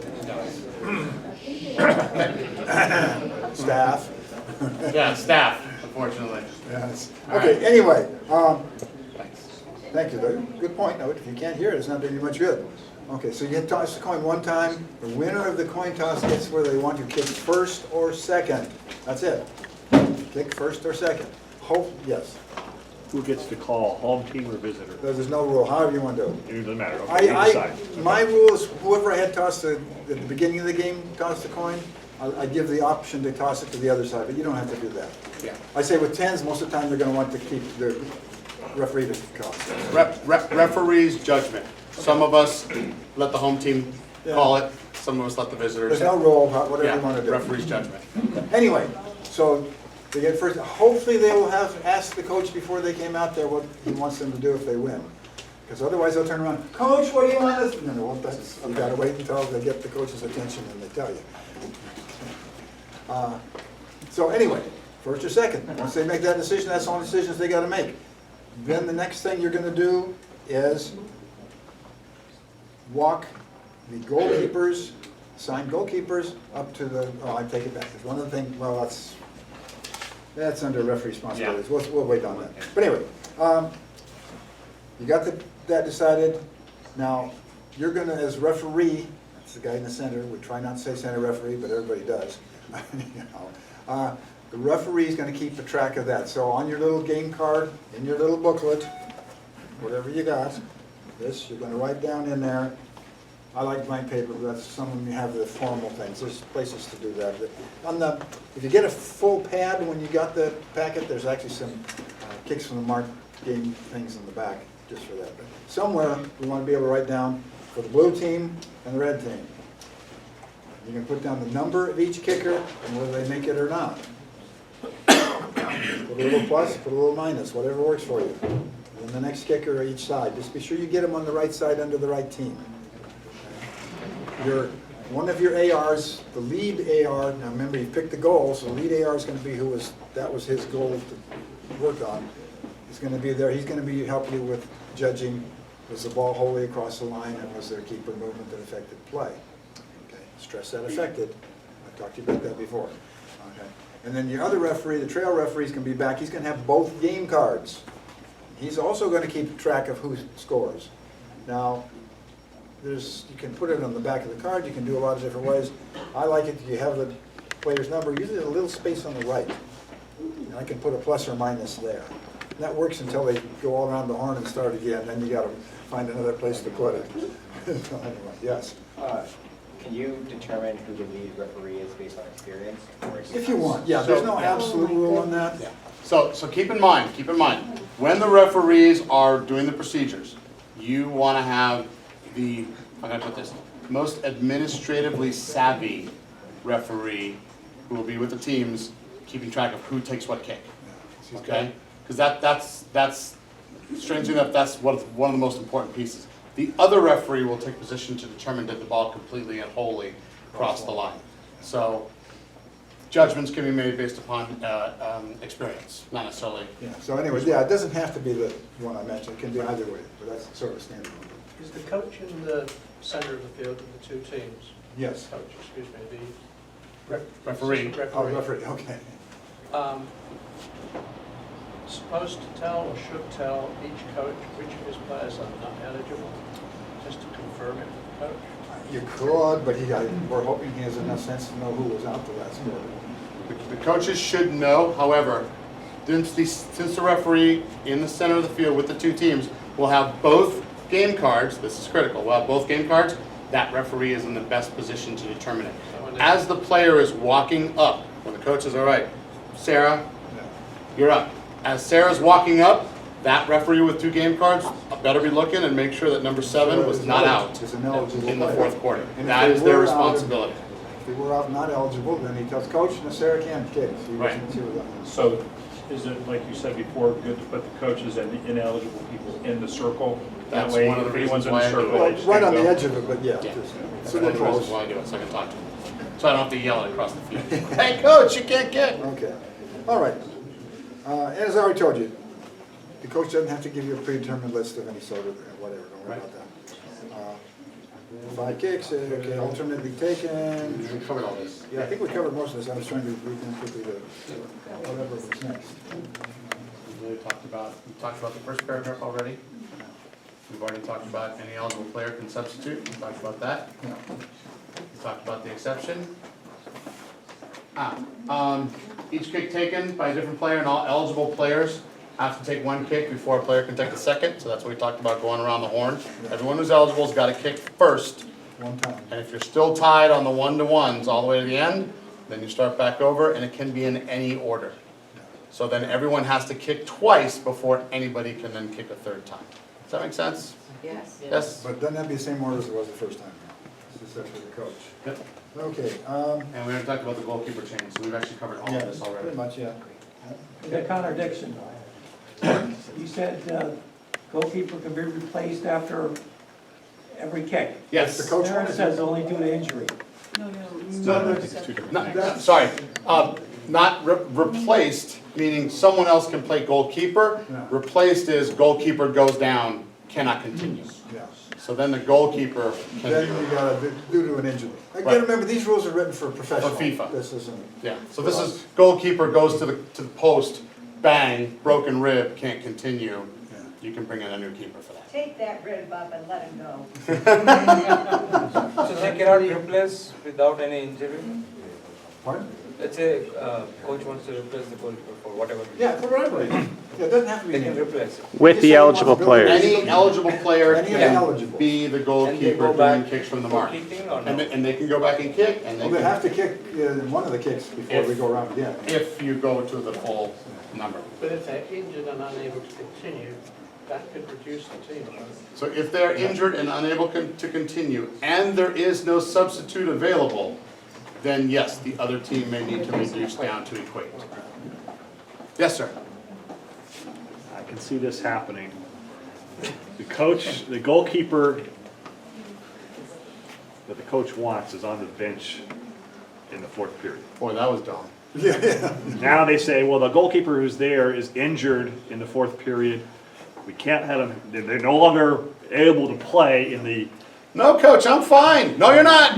Staff. Yeah, staff, unfortunately. Yes. All Okay. right. Anyway. Thank you, though. Good point. No, if you can't hear it, it's not doing you much good. Okay, so you toss the coin one time. The winner of the coin toss gets where they want to kick first or second. That's it. Kick first or second. Yes. Who gets to call, home team or visitor? There's no rule. However you want to do it. It doesn't matter. Okay, you decide. My rule is whoever I had tossed at the beginning of the game, tossed the coin, I give the option to toss it to the other side, but you don't have to do that. Yeah. I say with 10s, most of the time they're going to want to keep the referee to toss. Referee's judgment. Some of us let the home team call it. Some of us let the visitors. There's no rule, whatever you want to do. Referee's judgment. Anyway, so they get first. Hopefully they will have asked the coach before they came out there what he wants them to do if they win. Because otherwise they'll turn around, Coach, what do you want us to do? No, you got to wait until they get the coach's attention and they tell you. So anyway, first or second. Once they make that decision, that's the only decisions they got to make. Then the next thing you're going to do is walk the goalkeepers, assigned goalkeepers, up to the, I take it back. There's one other thing, well, that's under referee responsibilities. Yeah. We'll wait on that. But anyway, you got that decided. Now, you're going to, as referee, that's the guy in the center, we try not to say center referee, but everybody does. The referee is going to keep a track of that. So on your little game card, in your little booklet, whatever you got, this, you're going to write down in there. I like blank paper, but that's some of them you have the formal things. There's places to do that. If you get a full pad when you got the packet, there's actually some kicks from the mark game things in the back just for that. But somewhere we want to be able to write down for the blue team and the red team. You can put down the number of each kicker and whether they make it or not. Put a little plus, put a little minus, whatever works for you. And then the next kicker each side. Just be sure you get them on the right side under the right team. One of your ARs, the lead AR, now remember you picked the goal, so the lead AR is going to be that was his goal to work on. He's gonna be there, he's gonna be helping you with judging, was the ball wholly across the line and was there keeper movement that affected play? Okay, stress that affected. I talked to you about that before. Okay. And then your other referee, the trail referee's gonna be back, he's gonna have both game cards. He's also gonna keep track of who scores. Now, you can put it on the back of the card, you can do a lot of different ways. I like it, you have the player's number, usually a little space on the right. And I can put a plus or minus there. And that works until they go all around the horn and start again, then you gotta find another place to put it. Anyway, yes. Can you determine who the lead referee is based on experience? Or is it- If you want, yeah, there's no absolute rule on that. Yeah. So keep in mind, when the referees are doing the procedures, you want to have the, how can I put this, most administratively savvy referee who will be with the teams, keeping track of who takes what kick. Okay? Because that's strangely enough, that's one of the most important pieces. The other referee will take position to determine did the ball completely and wholly cross the line. So judgments can be made based upon experience, not necessarily. Yeah, so anyways, yeah, it doesn't have to be the one I mentioned, it can be either way, but that's sort of standard. Is the coach in the center of the field of the two teams? Yes. Coach, excuse me, the Referee. Oh, referee, okay. Supposed to tell or should tell each coach which of his players are not eligible, just to confirm it with the coach? You could, but we're hoping he has enough sense to know who was out the last quarter. The coaches should know, however, since the referee in the center of the field with the two teams will have both game cards, this is critical, will have both game cards, that referee is in the best position to determine it. As the player is walking up, when the coach is, all right, Sarah, you're up. As Sarah's walking up, that referee with two game cards better be looking and make sure that number 7 was not out in the fourth quarter. That is their responsibility. If they were out not eligible, then he tells coach, no, Sarah can't kick. Right. So is it, like you said before, good to put the coaches and the ineligible people in the circle? That That's way, one of the if anyone's reasons in the why I do circle. it. they just Right can on the go. edge of it, but yeah. Yeah. It's That's a one of little the reasons close. why I do it, so I can talk to them. So I don't have to yell it across the field. Hey, coach, you can't kick. Okay, all right. And as I already told you, the coach doesn't have to give you a predetermined list of any sort of, whatever, don't worry about that. 5 kicks, okay, alternately taken. We covered all this. Yeah, I think we covered most of this, I was trying to read them quickly to whatever was next. We talked about the first paragraph already. We've already talked about any eligible player can substitute, we talked about that. We talked about the exception. Each kick taken by a different player and all eligible players have to take one kick before a player can take the second, so that's what we talked about going around the horn. Everyone who's eligible has got to kick first. One time. And if you're still tied on the 1-to-1s all the way to the end, then you start back over and it can be in any order. So then everyone has to kick twice before anybody can then kick a third time. Does that make sense? Yes. Yes? But doesn't have to be the same order as it was the first time. It's just up to the coach. Yep. Okay, And we already talked about the goalkeeper change, so we've actually covered all yeah, of this already. pretty much, yeah. The contradiction. You said goalkeeper can be replaced after every kick. Yes. The coach There it wanted says to. only due to injury. Sorry, not replaced, meaning someone else can play goalkeeper. Yeah. Replaced is goalkeeper goes down, cannot continue. Yeah. So then the goalkeeper can Then be, you gotta, due to an injury. Right. Again, remember, these rules are written for professional. For FIFA. This isn't. yeah. So this is goalkeeper goes to the post, bang, broken rib, can't continue. Yeah. You can bring in a new keeper for that. Take that rib up and let him go. So they cannot replace without any injury? Pardon? Let's say coach wants to replace the goalkeeper for whatever reason. Yeah, for whatever reason. Yeah, it doesn't have to be. They can an injury. replace it. With the eligible players. Any eligible player Any can eligible. be the And they goalkeeper go doing back kicks from the for mark. kicking or And no? they can go back and kick, and Well, they they can, have to kick one of the kicks before we go around again. if you go to the full number. But if they're injured and unable to continue, that could reduce the team, right? So if they're injured and unable to continue, and there is no substitute available, then yes, the other team may need to reduce down to equate. Yes, sir. I can see this happening. The coach, the goalkeeper that the coach wants is on the bench in the fourth period. Boy, that was dumb. Yeah. Now they say, well, the goalkeeper who's there is injured in the fourth period. We can't have him, they're no longer able to play in the, No, coach, I'm fine. No, you're not.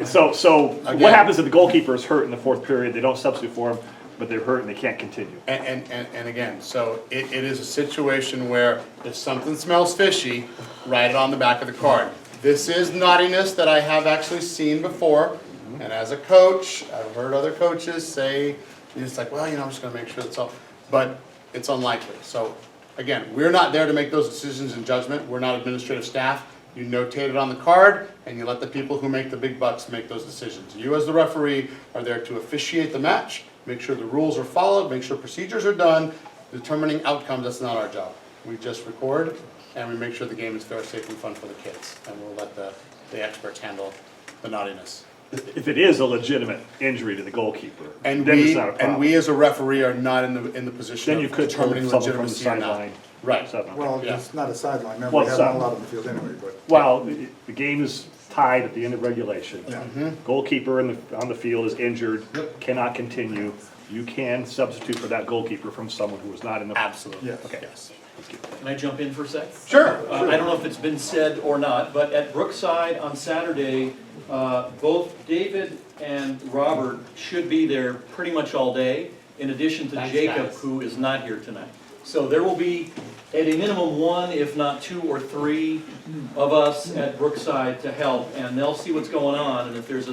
so Again. what happens if the goalkeeper is hurt in the fourth period? They don't substitute for him, but they're hurt and they can't continue. And again, so it is a situation where if something smells fishy, write it on the back of the card. This is naughtiness that I have actually seen before, and as a coach, I've heard other coaches say, it's like, well, you know, I'm just gonna make sure that's all, but it's unlikely. So again, we're not there to make those decisions in judgment. We're not administrative staff. You notate it on the card, and you let the people who make the big bucks make those decisions. You as the referee are there to officiate the match, make sure the rules are followed, make sure procedures are done. Determining outcomes, that's not our job. We just record, and we make sure the game is fair, safe, and fun for the kids. And we'll let the experts handle the naughtiness. If it is a legitimate injury to the goalkeeper, And then it's not a problem. and we as a referee are not in the position Then you of could determining pull someone from the legitimacy or not. sideline. Right. Well, Yeah. it's not a sideline, remember, Well, we have it's them not. all out on the field anyway, but. Well, the game is tied at the end of regulation. Yeah. Goalkeeper on the field is injured, cannot continue. You can substitute for that goalkeeper from someone who was not in the. Absolutely. Yes. Okay. Yes. Can I jump in for a sec? Sure. I don't know if it's been said or not, but at Brookside on Saturday, both David and Robert should be there pretty much all day, in addition to Thanks, Jacob, guys. who is not here tonight. So there will be at a minimum one, if not two or three of us at Brookside to help, and they'll see what's going on, and if there's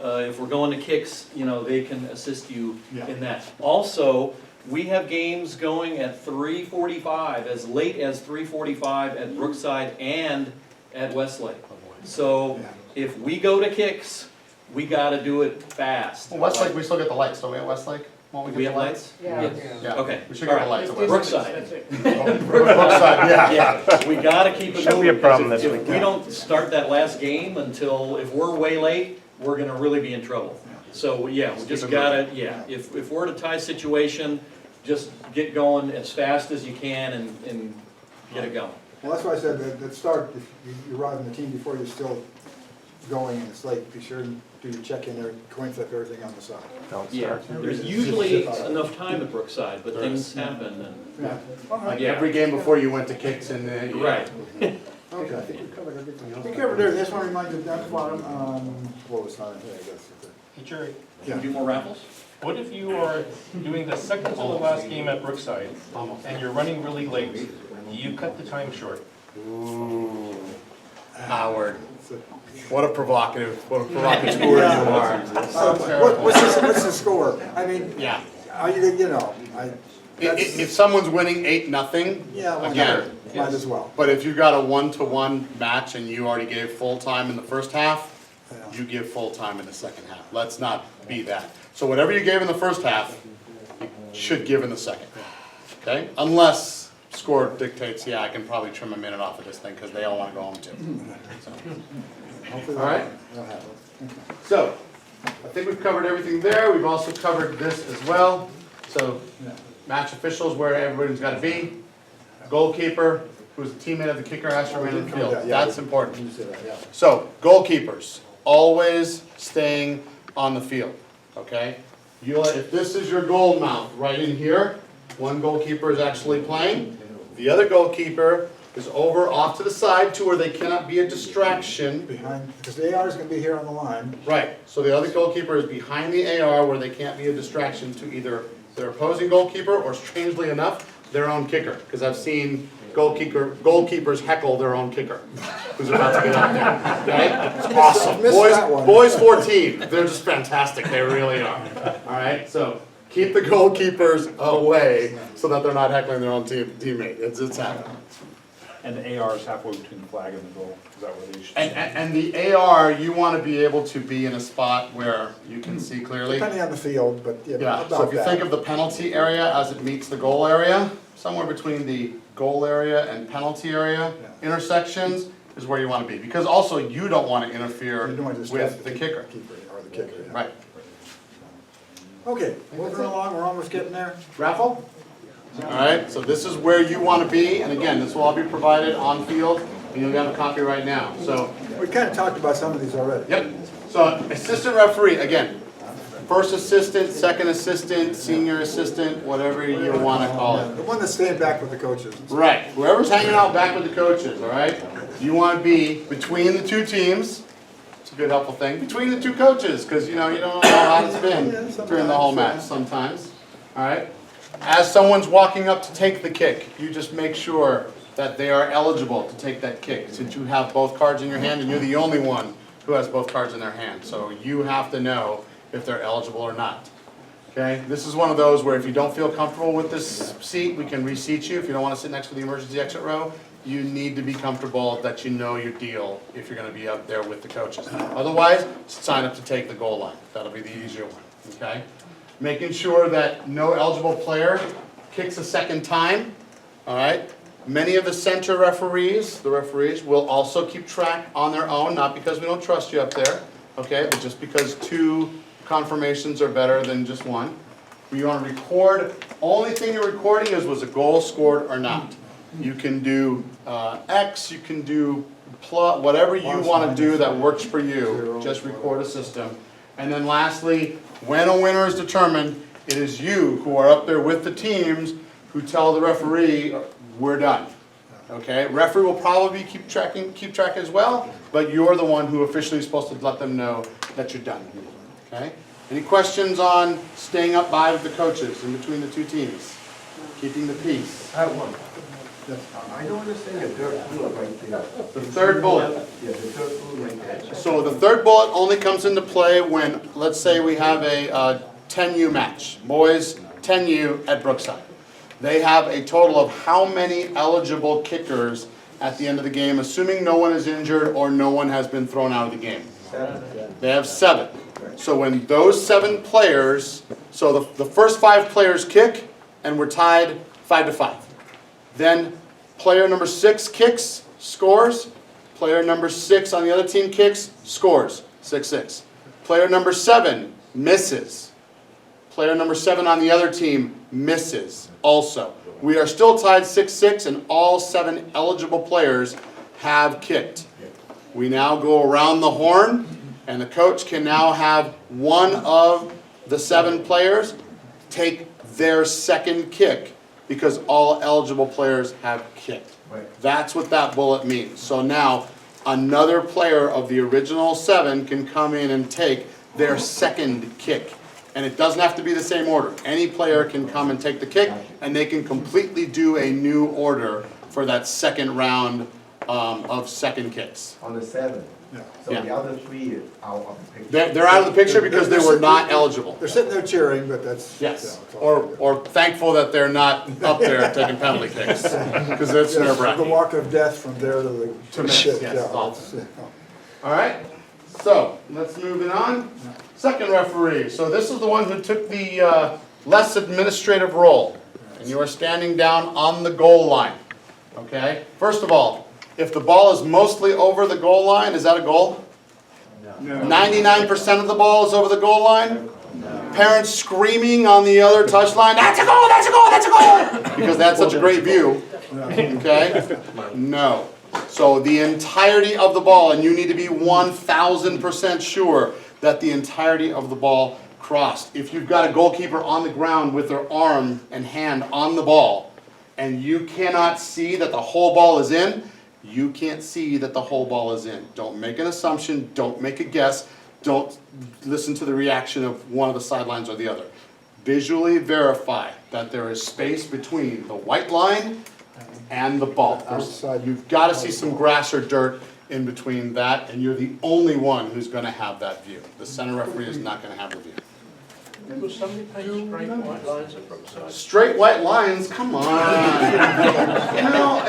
if we're going to kicks, you know, they can assist you in that. Also, we have games going at 3:45, as late as 3:45 at Brookside and at Westlake. So if we go to kicks, we gotta do it fast. Well, Westlake, we still get the lights, don't we, at Westlake? Won't We get have the lights? Yeah. Yeah. Okay. We should get the All lights right. at Westlake. Brookside. Brookside, yeah. Yeah, we gotta keep it Shouldn't be a moving, problem because this if we weekend. don't start that last game until, if we're way late, we're gonna really be in trouble. So, yeah, we just gotta, if we're in a tie situation, just get going as fast as you can and get it going. Well, that's why I said that start, if you arrive in the team before you're still going, and it's late, be sure and do your check-in there, coin flip everything on the side. Don't Yeah, start. there's usually enough time at Brookside, but things happen and. Yeah. Like every game before you went to kicks and Right. Okay. Be careful there, this one reminds you down the bottom, what was not in here, I guess. Hey Jerry, Can we do more raffles? what if you are doing the second to the last game at Brookside and you're running really late? You cut the time short. Ooh, Howard, what a provocateur you are. What's the score? I mean, Yeah. are you know, If someone's winning 8-0, yeah, why again, not? Might as well. but if you've got a 1-to-1 match and you already gave full time in the first half, you give full time in the second half. Let's not be that. So whatever you gave in the first half, you should give in the second. Okay? Unless score dictates, yeah, I can probably trim a minute off of this thing because they all want to go home too. So. Hopefully All right. that'll happen. So, I think we've covered everything there. We've also covered this as well. So, match officials, where everybody's got to be. Goalkeeper, who's a teammate of the kicker, has to remain in the field. That's important. You said that, yeah. So, goalkeepers, always staying on the field, okay? If this is your goal mouth, right in here, one goalkeeper is actually playing. The other goalkeeper is over off to the side to where they cannot be a distraction. Behind, because the AR is gonna be here on the line. Right, so the other goalkeeper is behind the AR where they can't be a distraction to either their opposing goalkeeper or, strangely enough, their own kicker. Because I've seen goalkeepers heckle their own kicker who's about to get out there. Right? It's awesome. Missed that one. Boys 14, they're just fantastic. They really are. All right, so keep the goalkeepers away so that they're not heckling their own teammate. It's happening. And the AR is halfway between the flag and the goal. Is that where they should? And the AR, you want to be able to be in a spot where you can see clearly. Depending on the field, but yeah, Yeah, about so if you that. think of the penalty area as it meets the goal area, somewhere between the goal area and penalty area intersections is where you want to be. Because also you don't want to interfere You don't want to distract with the kicker. Or the kicker, yeah. Right. Okay, moving along, we're almost getting there. Raffle? All right, so this is where you want to be, and again, this will all be provided on field, and you'll have a copy right now. So, We kind of talked about some of these already. yep. So assistant referee, again, first assistant, second assistant, senior assistant, whatever you want to call it. The one that's staying back with the coaches. Right, whoever's hanging out back with the coaches, all right? You want to be between the two teams. It's a good helpful thing. Between the two coaches, because you don't know how it's been during the whole match sometimes. All right? As someone's walking up to take the kick, you just make sure that they are eligible to take that kick, since you have both cards in your hand and you're the only one who has both cards in their hand. So you have to know if they're eligible or not. Okay? This is one of those where if you don't feel comfortable with this seat, we can reseat you. If you don't want to sit next to the emergency exit row, you need to be comfortable that you know your deal if you're going to be up there with the coaches. Otherwise, sign up to take the goal line. That'll be the easier one. Okay? Making sure that no eligible player kicks a second time. All right? Many of the center referees, the referees, will also keep track on their own, not because we don't trust you up there, okay, but just because 2 confirmations are better than just 1. You want to record, only thing you're recording is was a goal scored or not. You can do X, you can do plus, whatever you want to do that works for you, just record a system. And then lastly, when a winner is determined, it is you who are up there with the teams who tell the referee, we're done. Okay, referee will probably keep track as well, but you're the one who officially is supposed to let them know that you're done. Okay, any questions on staying up by with the coaches in between the two teams, keeping the peace? I have one. I don't understand the third bullet right there. The third bullet. Yeah, the third bullet right there. So the third bullet only comes into play when, let's say we have a 10U match, boys 10U at Brookside. They have a total of how many eligible kickers at the end of the game, assuming no one is injured or no one has been thrown out of the game? 7. They have 7. So when those 7 players, so the first 5 players kick, and we're tied 5-5. Then player number 6 kicks, scores. Player number 6 on the other team kicks, scores, 6-6. Player number 7 misses. Player number 7 on the other team misses also. We are still tied 6-6 and all 7 eligible players have kicked. We now go around the horn and the coach can now have one of the 7 players take their second kick because all eligible players have kicked. That's what that bullet means. So now another player of the original 7 can come in and take their second kick. And it doesn't have to be the same order. Any player can come and take the kick, and they can completely do a new order for that second round of second kicks. On the 7. Yeah. So the other 3 are out of the picture. They're out of the picture because they were not eligible. They're sitting there cheering, but that's... Yes, or thankful that they're not up there taking penalty kicks, because it's The nerve-wracking. walk of death from there to the... To miss, shit, yes, yeah. it's awful. All right, so let's move it on. Second referee. So this is the one who took the less administrative role, and you are standing down on the goal line. Okay. First of all, if the ball is mostly over the goal line, is that a goal? No. 99% of the ball is over the goal line. No. Parents screaming on the other touchline, "That's a goal! That's a goal! That's a goal!" Because that's such a great view. Okay. No. So the entirety of the ball, and you need to be 1,000% sure that the entirety of the ball crossed. If you've got a goalkeeper on the ground with their arm and hand on the ball, and you cannot see that the whole ball is in, you can't see that the whole ball is in. Don't make an assumption, don't make a guess, don't listen to the reaction of one of the sidelines or the other. Visually verify that there is space between the white line and the ball. You've got to see some grass or dirt in between that, and you're the only one who's going to have that view. The center referee is not going to have the view. Will somebody paint straight white lines at Brookside? Straight white lines? Come on. You know,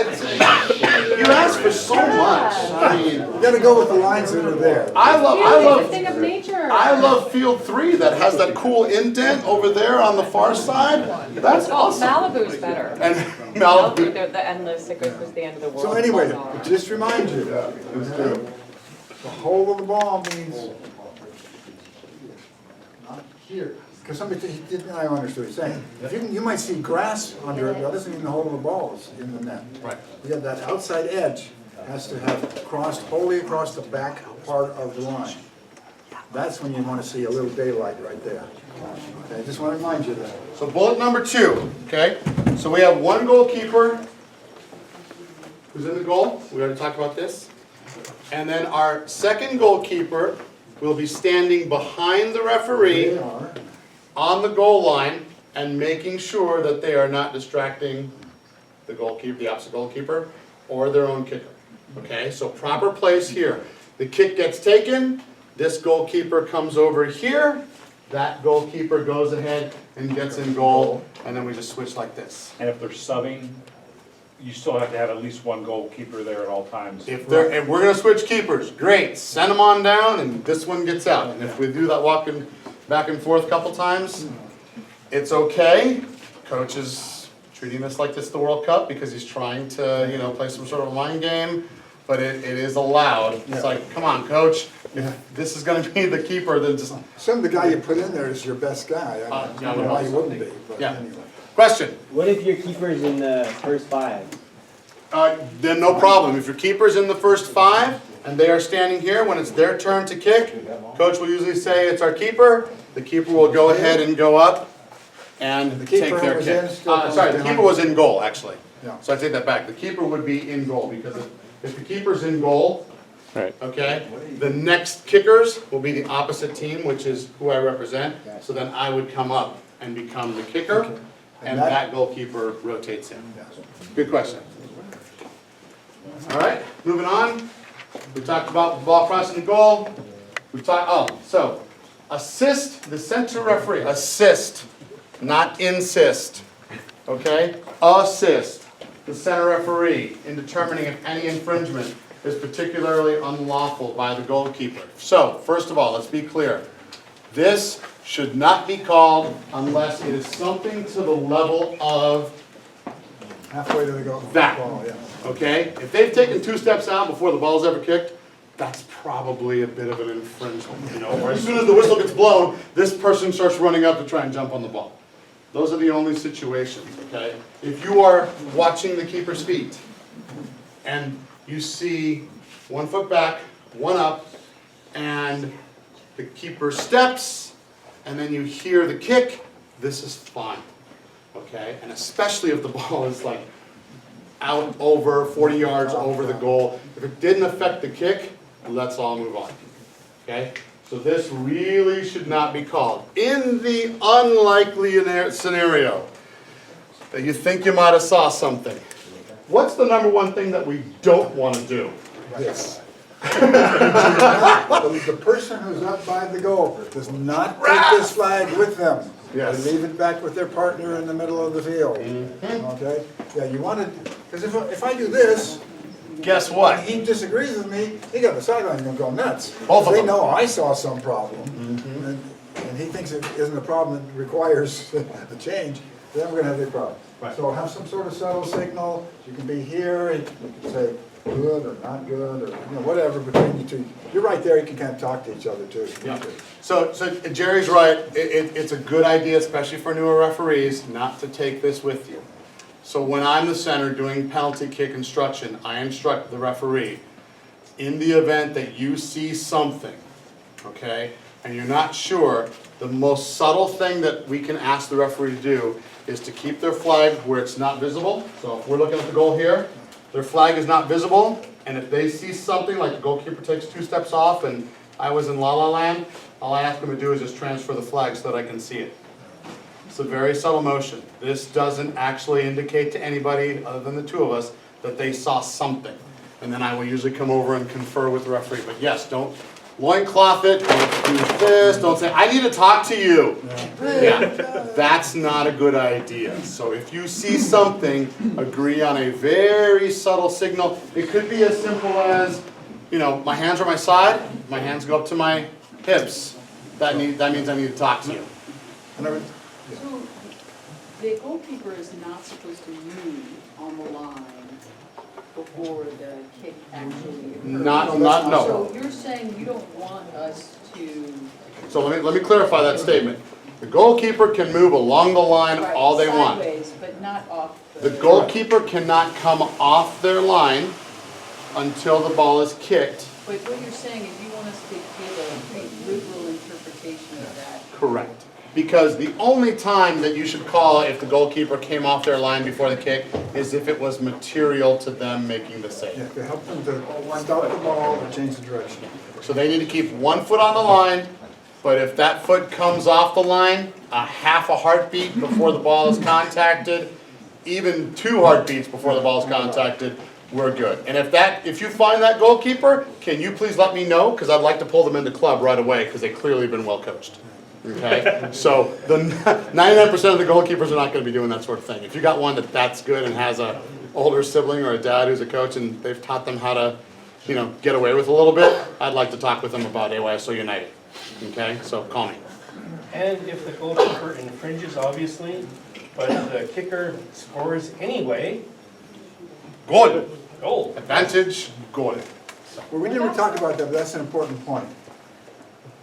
you ask for so much. I mean, you got to go with the lines that are there. I love Field 3 that has that cool indent over there on the far side. That's awesome. Malibu's better. And Malibu. The endless, it was the end of the world. So anyway, just remind you, the whole of the ball means not here. Because somebody didn't, I understood what you're saying. If you might see grass under it, that doesn't mean the whole of the ball is in the net. Right. Yeah, that outside edge has to have crossed wholly across the back part of the line. That's when you want to see a little daylight right there. Okay, just want to remind you of that. So bullet number 2, okay? So we have one goalkeeper who's in the goal. We already talked about this. And then our second goalkeeper will be standing behind the referee on the goal line and making sure that they are not distracting the goalkeeper, the opposite goalkeeper, or their own kicker. Okay, so proper place here. The kick gets taken, this goalkeeper comes over here, that goalkeeper goes ahead and gets in goal, and then we just switch like this. And if they're subbing, you still have to have at least one goalkeeper there at all times. If we're gonna switch keepers, great, send them on down and this one gets out. And if we do that walking back and forth a couple times, it's okay. Coach is treating this like it's the World Cup because he's trying to, you know, play some sort of mind game, but it is allowed. It's like, come on, coach, if this is gonna be the keeper, then just. Some of the guy you put in there is your best guy. I don't know why you wouldn't be, but anyway. Question? What if your keeper's in the first 5? Then no problem. If your keeper's in the first 5 and they are standing here, when it's their turn to kick, coach will usually say it's our keeper. The keeper will go ahead and go up and take their kick. Sorry, the keeper was in goal, actually. So I take that back. The keeper would be in goal because if the keeper's in goal, okay, the next kickers will be the opposite team, which is who I represent. So then I would come up and become the kicker. And that goalkeeper rotates in. Good question. All right, moving on. We talked about the ball crossing the goal. We talked, so assist the center referee. Assist, not insist. Okay? Assist the center referee in determining if any infringement is particularly unlawful by the goalkeeper. So, first of all, let's be clear. This should not be called unless it is something to the level of halfway to the goal. That. Okay? If they've taken 2 steps out before the ball's ever kicked, that's probably a bit of an infringement, you know, or as soon as the whistle gets blown, this person starts running up to try and jump on the ball. Those are the only situations, okay? If you are watching the keeper's feet and you see 1 foot back, 1 up, and the keeper steps, and then you hear the kick, this is fine, okay? And especially if the ball is like out over 40 yards over the goal. If it didn't affect the kick, let's all move on, okay? So this really should not be called. In the unlikely scenario that you think you might have saw something, what's the number 1 thing that we don't want to do? This. The person who's up by the goal does not take this flag with them. Yes. They leave it back with their partner in the middle of the field. Okay? Yeah, you want to, because if I do this, guess what? And he disagrees with me, he got the sideline going to go nuts. Both of They them. know I saw some problem, and he thinks it isn't a problem that requires a change, then we're going to have a big problem. So have some sort of subtle signal. You can be here, you can say good or not good, or whatever between you two. You're right there, you can kind of talk to each other too. Yeah. So Jerry's right. It's a good idea, especially for newer referees, not to take this with you. So when I'm the center doing penalty kick instruction, I instruct the referee, in the event that you see something, okay, and you're not sure, the most subtle thing that we can ask the referee to do is to keep their flag where it's not visible. So if we're looking at the goal here, their flag is not visible, and if they see something, like the goalkeeper takes 2 steps off and I was in La La Land, all I ask them to do is just transfer the flag so that I can see it. It's a very subtle motion. This doesn't actually indicate to anybody, other than the 2 of us, that they saw something. And then I will usually come over and confer with the referee. But yes, don't loincloth it, don't do this, don't say, I need to talk to you. Yeah, that's not a good idea. So if you see something, agree on a very subtle signal. It could be as simple as, my hands are my side, my hands go up to my hips. That means I need to talk to you. So the goalkeeper is not supposed to move on the line before the kick actually occurs? No. So you're saying you don't want us to... So let me clarify that statement. The goalkeeper can move along the line all they want. Sideways, but not off The goalkeeper cannot come off their line until the ball is kicked But what you're saying is you want us to give a liberal interpretation of that. Correct. Because the only time that you should call if the goalkeeper came off their line before the kick is if it was material to them making the save. Yeah, to help them to stop the ball or change the direction. So they need to keep 1 foot on the line, but if that foot comes off the line, a half a heartbeat before the ball is contacted, even 2 heartbeats before the ball is contacted, we're good. And if you find that goalkeeper, can you please let me know? Because I'd like to pull them into club right away because they've clearly been well coached. Okay? So the 99% of the goalkeepers are not going to be doing that sort of thing. If you got one that's good and has a older sibling or a dad who's a coach and they've taught them how to, get away with a little bit, I'd like to talk with them about AYSO United. Okay? So call me. And if the goalkeeper infringes, obviously, but the kicker scores anyway, Good. goal. Advantage, good. Well, we didn't talk about that, but that's an important point.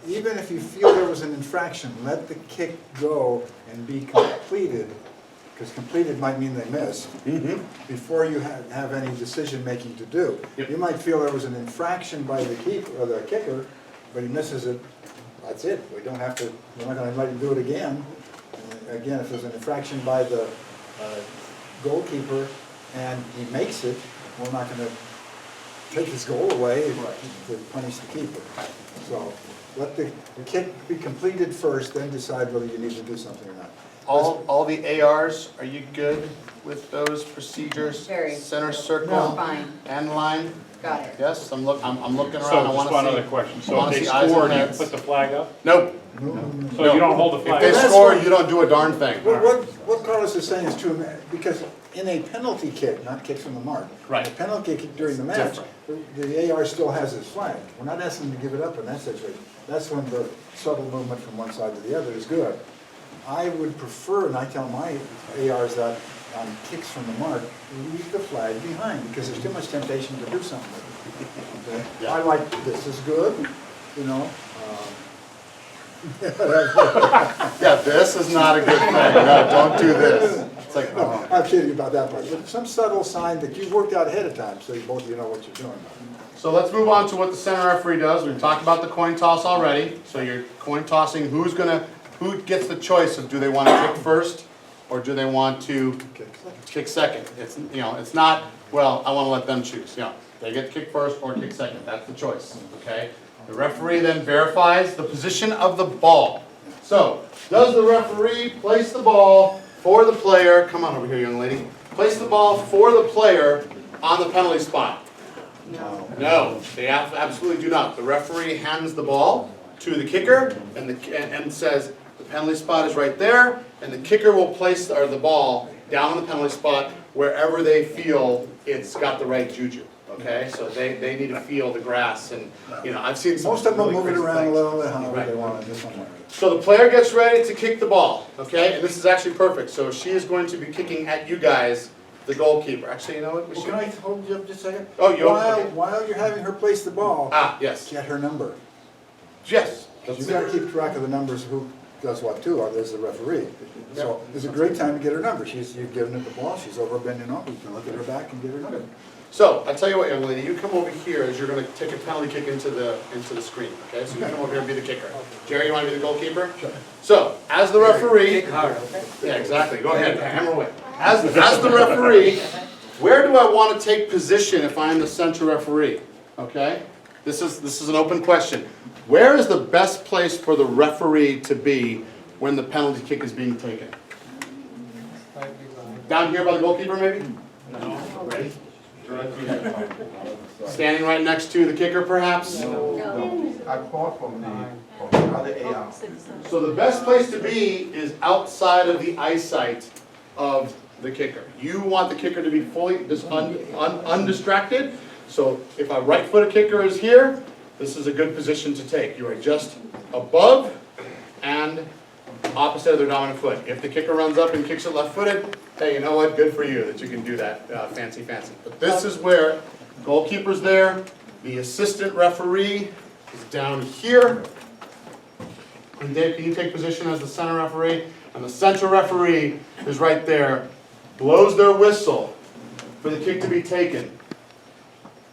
Even if you feel there was an infraction, let the kick go and be completed, because completed might mean they missed, before you have any decision-making to do. Yep. You might feel there was an infraction by the keeper or the kicker, but he misses it, that's it. We're not gonna let him do it again. And again, if there's an infraction by the goalkeeper and he makes it, we're not gonna take his goal away to punish the keeper. So let the kick be completed first, then decide whether you need to do something or not. All the ARs, are you good with those procedures? Very. Center circle Fine. and line? Got it. Yes, I'm looking around, I So wanna just one see. other question. I So wanna if they see eyes and score, do you heads. put the flag up? No. So you don't hold the flag If they up? score, you don't do a darn thing. What Carlos is saying is true, because in a penalty kick, not kicks from the mark. Right. A penalty kick during the match, the AR still has his flag. We're not asking him to give it up in that situation. That's when the subtle movement from one side to the other is good. I would prefer, and I tell my ARs that on kicks from the mark, leave the flag behind, because there's too much temptation to do something with it. Okay? Yeah. I like, this is good, you know. Yeah, this is not a good thing, no, don't do this. It's like, No, I'm kidding about that part, but some subtle sign that you've worked out ahead of time, so both of you know what you're doing. So let's move on to what the center referee does. We've talked about the coin toss already. So you're coin tossing, who gets the choice of do they want to kick first or do they want to kick second? It's not, well, I want to let them choose. They get to kick first or kick second. That's the choice, okay? The referee then verifies the position of the ball. So, does the referee place the ball for the player, come on over here, young lady, place the ball for the player on the penalty spot? No, they absolutely do not. The referee hands the ball to the kicker and says, the penalty spot is right there, and the kicker will place the ball down on the penalty spot wherever they feel it's got the right juju. Okay, so they need to feel the grass, and I've seen some Most of them really move it crazy around a things. little bit, however Right. they want it, this one. So the player gets ready to kick the ball, okay, and this is actually perfect. So she is going to be kicking at you guys, the goalkeeper. Actually, you know what? Well, can I hold you up just a second? Oh, you While you're having her place the ball, yes. get her number. Yes. You gotta keep track of the numbers, who does what too, there's the referee. So it's a great time to get her number. You've given her the ball, she's over bending over, you can look at her back and get her number. So, I tell you what, young lady, you come over here as you're going to take a penalty kick into the screen, okay? So you come over here and be the kicker. Jerry, you want to be the goalkeeper? Sure. So, as the referee... Kick hard, okay? Yeah, exactly. Go ahead, hammer away. As the referee, where do I want to take position if I'm the center referee? Okay? This is an open question. Where is the best place for the referee to be when the penalty kick is being taken? Down here by the goalkeeper, maybe? No. Ready? Standing right next to the kicker, perhaps? No. I call from the other AR. So the best place to be is outside of the eyesight of the kicker. You want the kicker to be fully undistracted. So if a right-footed kicker is here, this is a good position to take. You are just above and opposite of their dominant foot. If the kicker runs up and kicks it left-footed, hey, you know what? Good for you that you can do that fancy. But this is where goalkeeper's there, the assistant referee is down here. And Dave, can you take position as the center referee? And the center referee is right there, blows their whistle for the kick to be taken.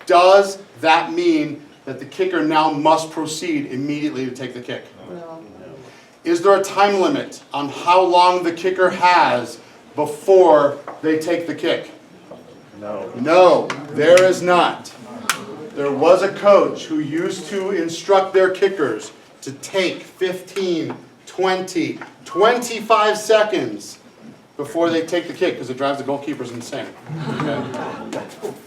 Does that mean that the kicker now must proceed immediately to take the kick? No. Is there a time limit on how long the kicker has before they take the kick? No. No, there is not. There was a coach who used to instruct their kickers to take 15, 20, 25 seconds before they take the kick because it drives the goalkeepers insane. Okay?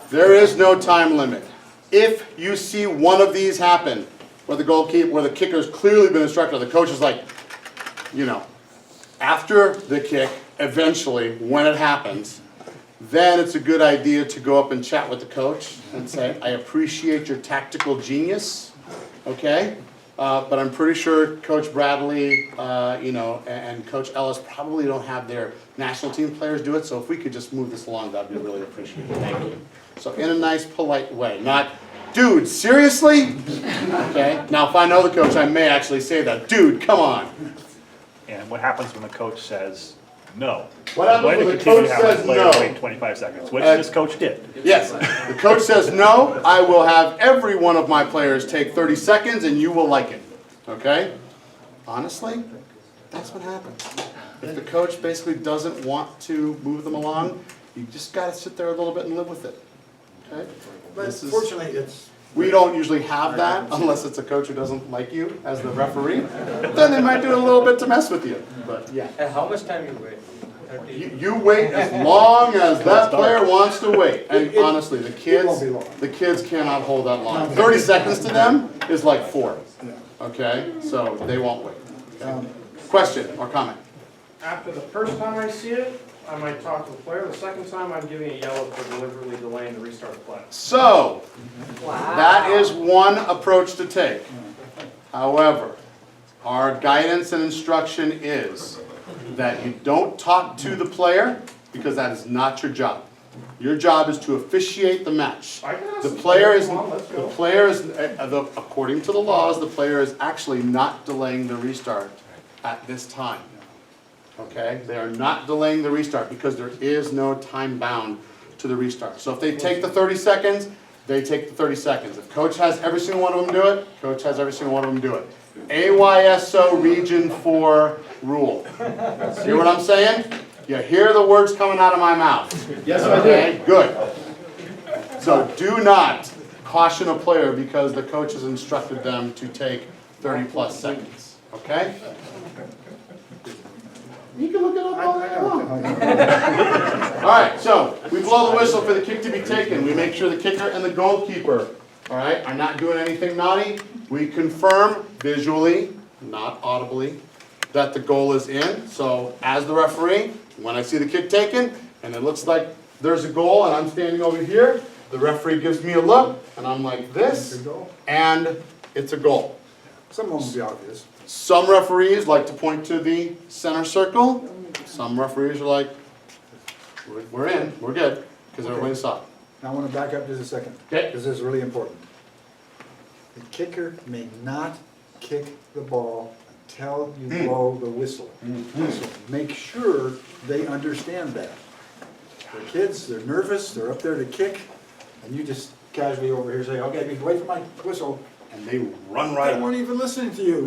There is no time limit. If you see one of these happen, where the kicker's clearly been instructed, the coach is like, you know, after the kick, eventually, when it happens, then it's a good idea to go up and chat with the coach and say, I appreciate your tactical genius, okay? But I'm pretty sure Coach Bradley, you know, and Coach Ellis probably don't have their national team players do it, so if we could just move this along, that'd be really appreciated. Thank you. So in a nice, polite way, not, dude, seriously? Okay, now if I know the coach, I may actually say that, dude, come on. And what happens when the coach says no? What happens When to when the continue coach to have says the player no? wait 25 seconds, which this coach did. Yes, the coach says no, I will have every one of my players take 30 seconds and you will like it, okay? Honestly, that's what happens. If the coach basically doesn't want to move them along, you just gotta sit there a little bit and live with it, okay? But fortunately, it's... We don't usually have that unless it's a coach who doesn't like you as the referee. Then they might do it a little bit to mess with you, but yeah. And how much time you wait? 30? You wait as long as that player wants to wait. And honestly, the kids cannot hold that long. 30 seconds to them is like 4. Okay, so they won't wait. Question or comment? After the first time I see it, I might talk to the player. The second time, I'm giving a yellow for deliberately delaying the restart of play. So, that is one approach to take. However, our guidance and instruction is that you don't talk to the player because that is not your job. Your job is to officiate the match. The player is, according to the laws, the player is actually not delaying the restart at this time. Okay, they are not delaying the restart because there is no time bound to the restart. So if they take the 30 seconds, they take the 30 seconds. If coach has every single one of them do it, coach has every single one of them do it. AYSO Region 4 rule. See what I'm saying? You hear the words coming out of my mouth. Yes, I do. Okay, good. So do not caution a player because the coach has instructed them to take 30 plus seconds. Okay? You can look it up all day long. All right, so we blow the whistle for the kick to be taken. We make sure the kicker and the goalkeeper, all right, are not doing anything naughty. We confirm visually, not audibly, that the goal is in. So as the referee, when I see the kick taken and it looks like there's a goal and I'm standing over here, the referee gives me a look and I'm like this, and it's a goal. Some of them will be obvious. Some referees like to point to the center circle. Some referees are like, we're in, we're good, because everybody saw it. Now I want to back up just a second, Okay. because this is really important. The kicker may not kick the ball until you blow the whistle. So make sure they understand that. The kids, they're nervous, they're up there to kick, and you just casually over here say, okay, wait for my whistle. And they run right They up. weren't even listening to you.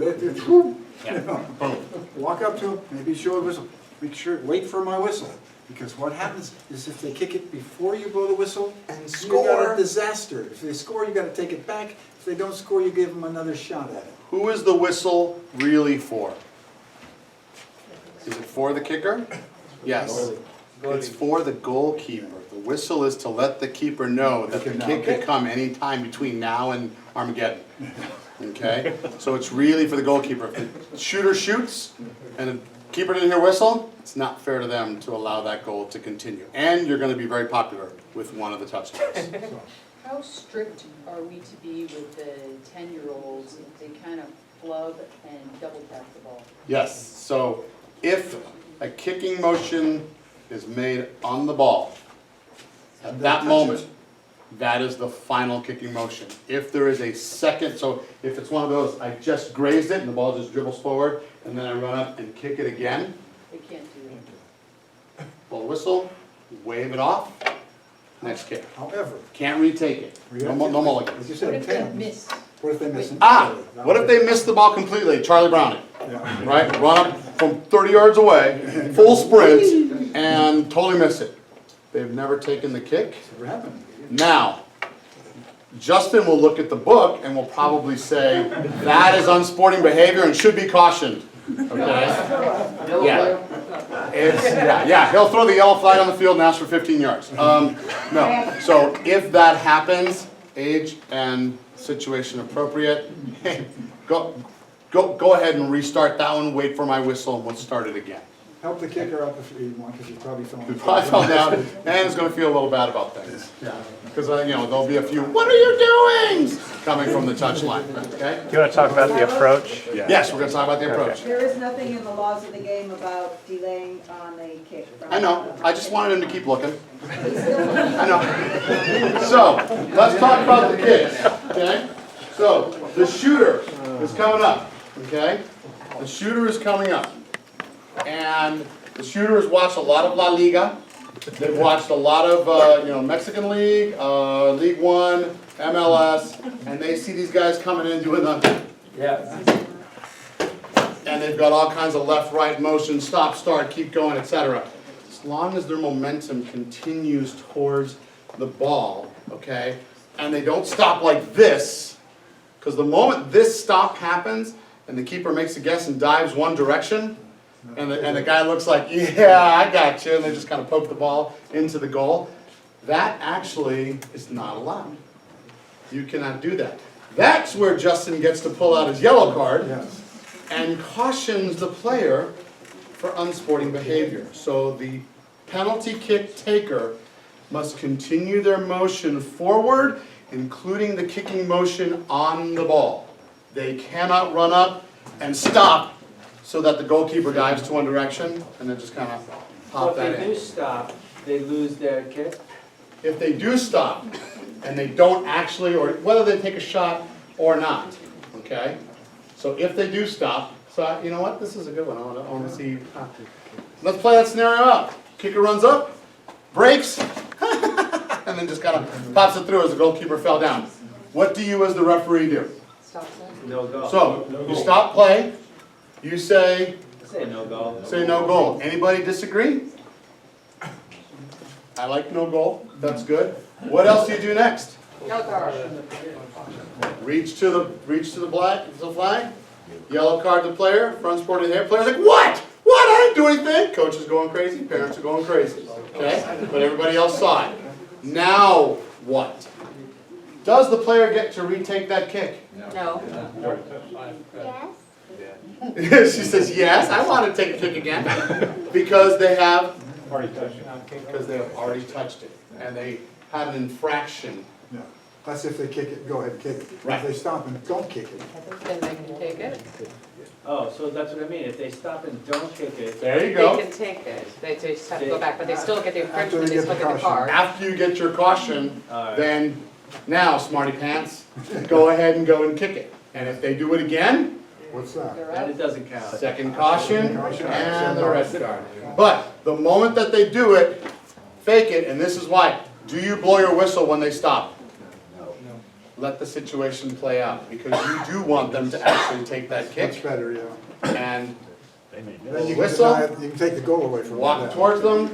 Walk up to them, maybe show a whistle. Make sure, wait for my whistle. Because what happens is if they kick it before you blow the whistle, and you got score. a disaster. If they score, you got to take it back. If they don't score, you give them another shot at it. Who is the whistle really for? Is it for the kicker? Yes. It's for the goalkeeper. The whistle is to let the keeper know that the kick could come any time between now and Armageddon. Okay? So it's really for the goalkeeper. If the shooter shoots and the keeper didn't hear whistle, it's not fair to them to allow that goal to continue. And you're going to be very popular with one of the touchdowns. How strict are we to be with the 10-year-olds if they kind of flub and double tap the ball? Yes, so if a kicking motion is made on the ball, at that moment, that is the final kicking motion. If there is a second, so if it's one of those, I just grazed it and the ball just dribbles forward, and then I run up and kick it again, They can't do that. blow whistle, wave it off, next kick. However, Can't retake it. No mulligan. as you What said, if they ten. miss? What if they miss? What if they miss the ball completely? Charlie Brown it. Yeah. Right? Run up from 30 yards away, full sprint, and totally miss it. They've never taken the kick. Never happened. Now, Justin will look at the book and will probably say, that is unsporting behavior and should be cautioned. Okay? Yeah. Yeah, he'll throw the yellow flag on the field and ask for 15 yards. No. So if that happens, age and situation appropriate, go ahead and restart that one, wait for my whistle, and we'll start it again. Help the kicker up if you want, because he's probably feeling. We probably fell down, and is going to feel a little bad about things. Yeah. Because, there'll be a few, what are you doing? Coming from the touchline, okay? Do you want to talk about the approach? Yes, we're going to talk about the approach. There is nothing in the laws of the game about delaying on a kick. I know, I just wanted him to keep looking. I know. So, let's talk about the kicks, okay? So, the shooter is coming up, okay? The shooter is coming up. And the shooter has watched a lot of La Liga. They've watched a lot of, Mexican League, League One, MLS, and they see these guys coming in doing the. Yeah. And they've got all kinds of left, right motion, stop, start, keep going, etc. As long as their momentum continues towards the ball, okay, and they don't stop like this, because the moment this stop happens and the keeper makes a guess and dives one direction, and the guy looks like, yeah, I got you, and they just kind of poke the ball into the goal, that actually is not allowed. You cannot do that. That's where Justin gets to pull out his yellow card and cautions the player for unsporting behavior. So the penalty kick taker must continue their motion forward, including the kicking motion on the ball. They cannot run up and stop so that the goalkeeper dives to one direction and then just kind of pop that in. So if they do stop, they lose their kick? If they do stop and they don't actually, or whether they take a shot or not, okay? So if they do stop, so you know what, this is a good one, I want to see. Let's play that scenario out. Kicker runs up, breaks, and then just kind of pops it through as the goalkeeper fell down. What do you as the referee do? Stop it. No goal. So, you stop play, you say no goal. Say no goal. Anybody disagree? I like no goal, that's good. What else do you do next? No card. Reach to the flag, yellow card to player, front sport to the hair. Player's like, what? What? I didn't do anything. Coach is going crazy, parents are going crazy. Okay? But everybody else saw it. Now what? Does the player get to retake that kick? No. Yes. She says, yes, I want to take a kick again. Because they have already touched it. And they had an infraction. No. That's if they kick it, go ahead and kick it. Right. If they stop and don't kick it. Then they can take it. Oh, so that's what I mean, if they stop and don't kick it. There you go. They can take it. They just have to go back, but they still get the After infringement, they they get still the get the caution. card. After you get your caution, Alright. then now, smarty pants, go ahead and go and kick it. And if they do it again, What's that? And it doesn't count. second caution and the red card. But the moment that they do it, fake it, and this is why. Do you blow your whistle when they stop? No. Let the situation play out, because you do want them to actually take that Much kick better, yeah. and Then you can whistle, deny it, you can take the goal away from them. walk towards them.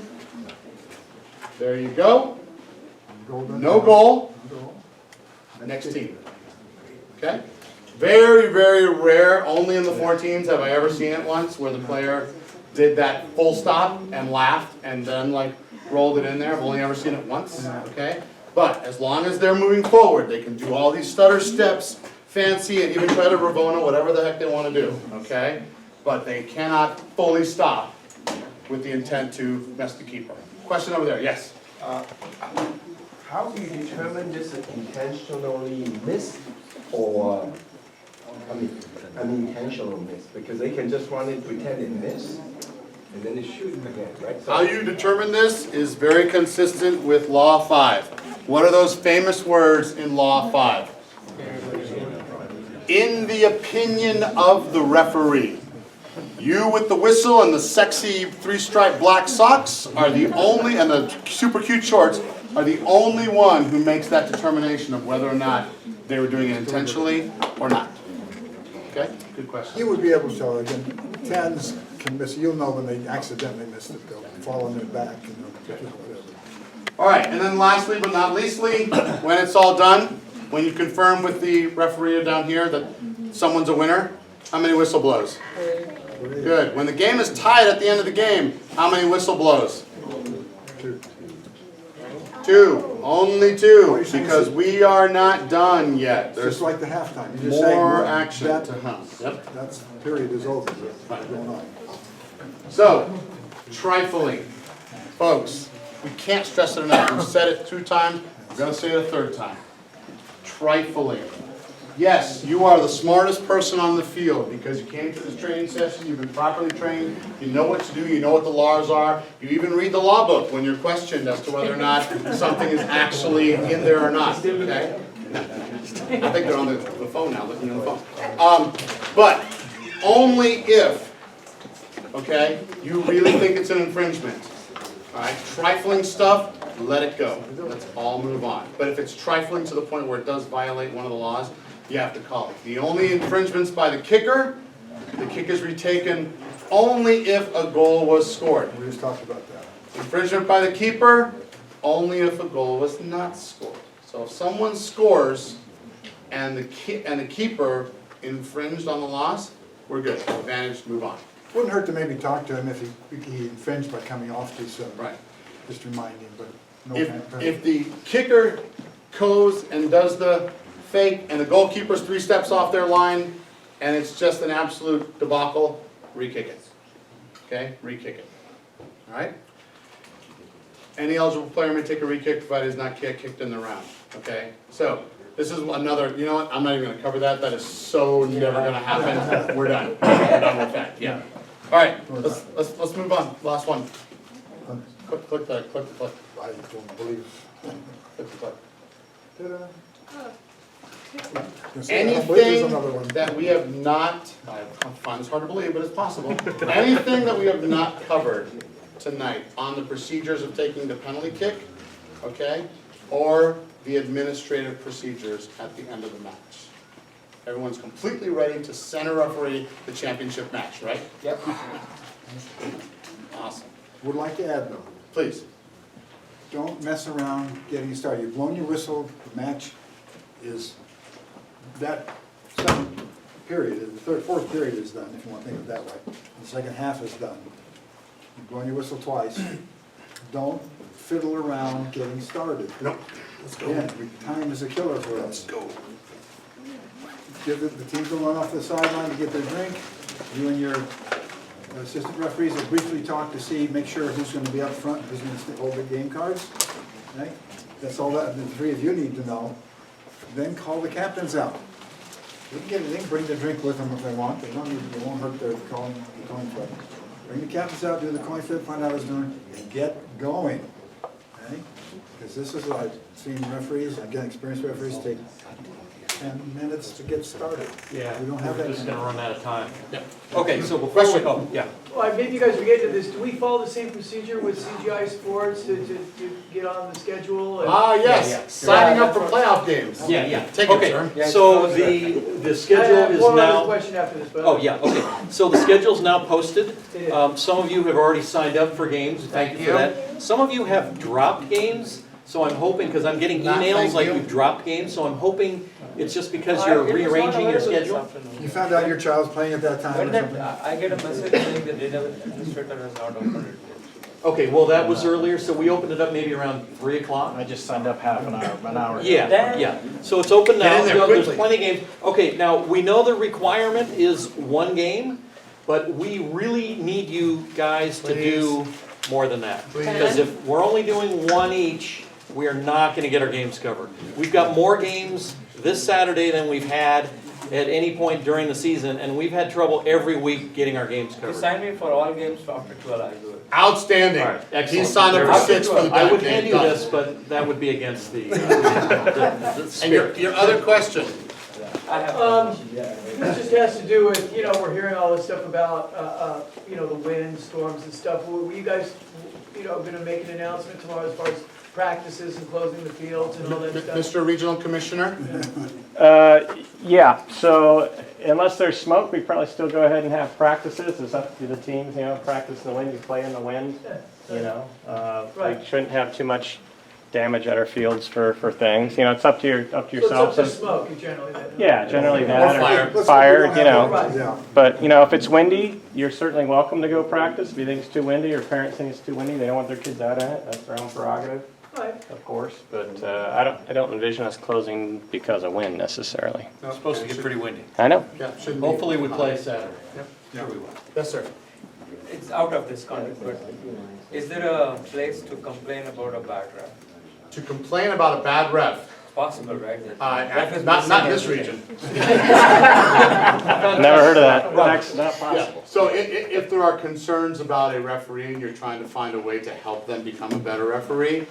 There you go. Goal done. No goal. No goal. Next team. Okay? Very, very rare, only in the 14s have I ever seen it once, where the player did that full stop and laughed and then like rolled it in there. I've only ever seen it once, okay? But as long as they're moving forward, they can do all these stutter steps, fancy, and even try to Ravona, whatever the heck they want to do, okay? But they cannot fully stop with the intent to mess the keeper. Question over there, yes? How do you determine this is intentionally missed or, unintentional miss? Because they can just run and pretend it missed, and then they shoot again, right? So How you determine this is very consistent with Law 5. What are those famous words in Law 5? In the opinion of the referee. You with the whistle and the sexy three-stripe black socks are the only, and the super cute shorts, are the only one who makes that determination of whether or not they were doing it intentionally or not. Okay, good question. You would be able to tell, again, tens can miss, you'll know when they accidentally missed it, they'll fall on their back and they'll, whatever. All right, and then lastly but not leastly, when it's all done, when you confirm with the referee down here that someone's a winner, how many whistle blows? Good. When the game is tied at the end of the game, how many whistle blows? Two. Only two, because we are not done yet. It's There's just like the halftime. You're just saying, more well, action that- to come. Yep. That's, period is over, what's going on. So, trifling. Folks, we can't stress it enough. We've said it 2 times. We're going to say it a 3rd time. Trifling. Yes, you are the smartest person on the field because you came to this training session, you've been properly trained, you know what to do, you know what the laws are, you even read the law book when you're questioned as to whether or not something is actually in there or not, okay? I think they're on the phone now, looking on the phone. But only if, okay, you really think it's an infringement. All right, trifling stuff, let it go. Let's all move on. But if it's trifling to the point where it does violate one of the laws, you have to call it. The only infringements by the kicker is retaken only if a goal was scored. We just talked about that. Infringement by the keeper, only if a goal was not scored. So if someone scores and the keeper infringed on the laws, we're good. Advantage, move on. Wouldn't hurt to maybe talk to him if he infringed by coming off too soon. Right. Just remind him, but no. If the kicker goes and does the fake and the goalkeeper's 3 steps off their line and it's just an absolute debacle, re-kick it. Okay, re-kick it. All right? Any eligible player may take a re-kick provided it's not kicked in the round. Okay? So, this is another, you know what, I'm not even going to cover that. That is so never going to happen. We're done. We're done with that. Yeah. All right, let's move on. Last one. Click the click. I don't believe. Click the click. Ta-da. Anything that we have not, I find this hard to believe, but it's possible. Anything that we have not covered tonight on the procedures of taking the penalty kick, okay, or the administrative procedures at the end of the match. Everyone's completely ready to center referee the championship match, right? Yep. Awesome. Would like to add though. Please. Don't mess around getting started. You've blown your whistle, the match is, that second period, the fourth period is done, if you want to think of it that way. The second half is done. You've blown your whistle twice. Don't fiddle around getting started. Nope. Let's go. Again, time is a killer for us. Let's go. Give the teams a run off the sideline to get their drink. You and your assistant referees will briefly talk to see, make sure who's going to be up front, who's going to hold the game cards. Right? That's all that the 3 of you need to know. Then call the captains out. They can bring the drink with them if they want. They won't hurt their coin flip. Bring the captains out, do the coin flip, find out what's doing, and get going. Okay? Because this is what I've seen referees, again, experienced referees take 10 minutes to get started. Yeah, We don't have that. we're just gonna run out of time. Yeah. Okay, so before we go, yeah. Well, maybe you guys will get to this. Do we follow the same procedure with CGI Sports to get on the schedule? Yes. Yeah. Signing up for playoff games. Yeah. Take Okay, it, sir. so the schedule is One other now. question after this, but. Oh, yeah, okay. So the schedule's now posted. Some of you have already signed up for games. Thank you for that. Some of you have dropped games, so I'm hoping, because I'm getting emails like you've dropped games, so I'm hoping it's just because you're rearranging your schedule. You found out your child's playing at that time or something? I get a message saying the data administrator has not opened it yet. Okay, well, that was earlier, so we opened it up maybe around 3 o'clock. I just signed up half an hour. Yeah. So it's open now. Get in there There's quickly. plenty of games. Okay, now, we know the requirement is 1 game, but we really need you guys to do more than that. Because if we're only doing 1 each, we are not gonna get our games covered. We've got more games this Saturday than we've had at any point during the season, and we've had trouble every week getting our games You covered. sign me for all games after 12, I do it. Outstanding. All right, He excellent. signed up for 6 for the I would back hand game. you Done. this, but that would be against the And spirit. your other question? I have. This just has to do with, we're hearing all this stuff about, the wind, storms and stuff. Were you guys, gonna make an announcement tomorrow as far as practices and closing the fields and all that stuff? Mr. Regional Commissioner? Yeah, so unless there's smoke, we probably still go ahead and have practices. It's up to the teams, you know, practice in the wind, you play in the wind, you know. Right. We shouldn't have too much damage at our fields for things. You know, it's up to So yourself. it's up to smoke generally then? Yeah, generally that, Or or fire, you know. Yeah. But, you know, if it's windy, you're certainly welcome to go practice. If you think it's too windy, or parents think it's too windy, they don't want their kids out in it, that's their own prerogative, Right. of course. But I don't envision us closing because of wind necessarily. It's supposed to get pretty windy. I know. Yeah, shouldn't be. Hopefully we play Saturday. Yep. Sure we will. Yes, sir. It's out of this context, but is there a place to complain about a bad ref? To complain about a bad ref, It's possible, right? That ref is not missing in this everything. region. Never heard of that. Right. That's not Yeah, possible. so if there are concerns about a referee and you're trying to find a way to help them become a better referee,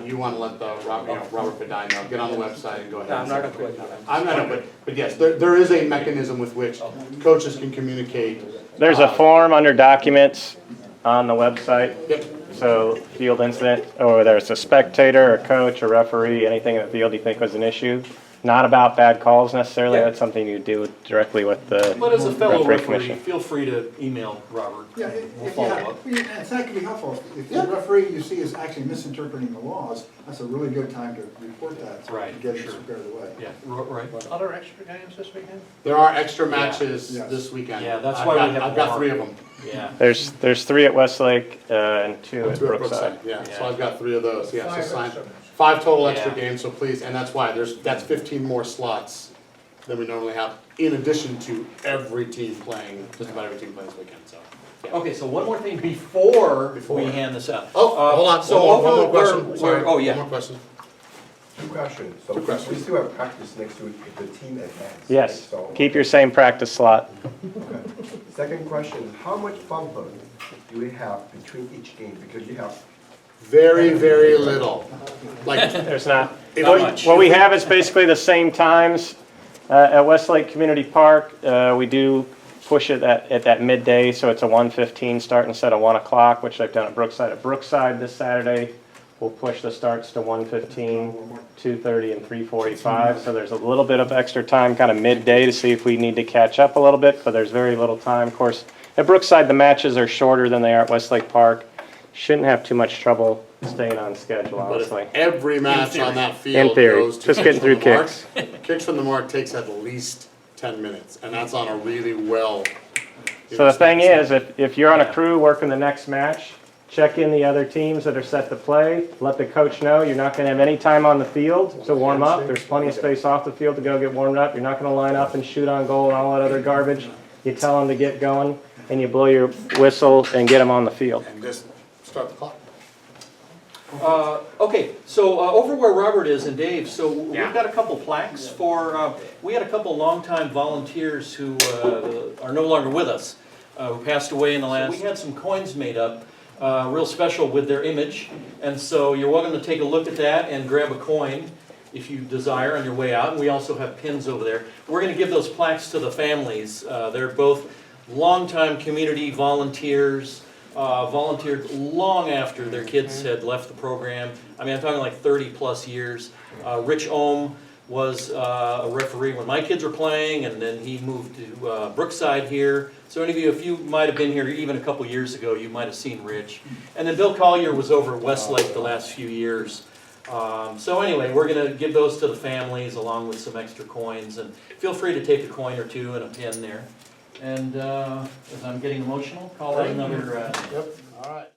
you want to let the, Robert Padine know, get on the website and go ahead. No, I'm and not say- a coach. I know, but yes, there is a mechanism with which coaches can communicate. There's a form under documents on the website. Yep. So field incident, or whether it's a spectator, a coach, a referee, anything in the field you think was an issue. Not about bad calls necessarily, that's something you do directly with the But as a fellow referee referee, commission. feel free to email Robert. Yeah, We'll follow up. if that can be helpful. If the referee you see is actually misinterpreting the laws, that's a really good time to report that. Right, To get it sure. squared away. Yeah, right. Other extra games this weekend? There are extra matches Yes. this weekend. Yeah, that's I've why got- we have I've got more. 3 of them. Yeah. There's 3 at Westlake and 2 at Two at Brookside. Yeah, so Yeah. I've got 3 of those, yeah, so 5 sign, extra. 5 total extra Yeah. games, so please, and that's why, that's 15 more slots than we normally have, in addition to every team playing, just about every team playing this weekend, so. yeah. Okay, so one more thing before Before. we hand this out. Oh, hold on, So one more over question, where- sorry, oh, one yeah. more question. 2 questions. So Two questions. we still have practice next week if the team advances. Yes, So, keep your same practice slot. okay. Second question, how much buffer do we have between each game? Because you have Very, very little, like, There's not. If What we- what we have is basically the same times. At Westlake Community Park, we do push it at that midday, so it's a 1:15 start instead of 1 o'clock, which I've done at Brookside. At Brookside this Saturday, we'll push the starts to 1:15, 2:30, and 3:45. So there's a little bit of extra time, kind of midday, to see if we need to catch up a little bit, but there's very little time. Of course, at Brookside, the matches are shorter than they are at Westlake Park. Shouldn't have too much trouble staying on schedule, but if honestly. every match on that In field theory, goes to just getting from through the mark, kicks. Kicks from the mark takes at least 10 minutes, and that's on a really well. So the thing is, if you're on a crew working the next match, check in the other teams that are set to play, let the coach know you're not gonna have any time on the field to warm up. There's plenty of space off the field to go get warmed up. You're not gonna line up and shoot on goal and all that other garbage. You tell them to get going, and you blow your whistle and get them on the field. And just start the clock. Okay, so over where Robert is and Dave, so we've got a couple plaques for, we had a couple longtime volunteers who are no longer with us, who passed away in the last. We had some coins made up, real special with their image, and so you're welcome to take a look at that and grab a coin if you desire on your way out. And we also have pins over there. We're going to give those plaques to the families. They're both longtime community volunteers. Volunteered long after their kids had left the program. I mean, I'm talking like 30 plus years. Rich Ohm was a referee when my kids were playing, and then he moved to Brookside here. So any of you, if you might have been here even a couple years ago, you might have seen Rich. And then Bill Collier was over at Westlake the last few years. So anyway, we're going to give those to the families along with some extra coins. And feel free to take a coin or two and a pin there. And as I'm getting emotional, call that another. Yep, all right.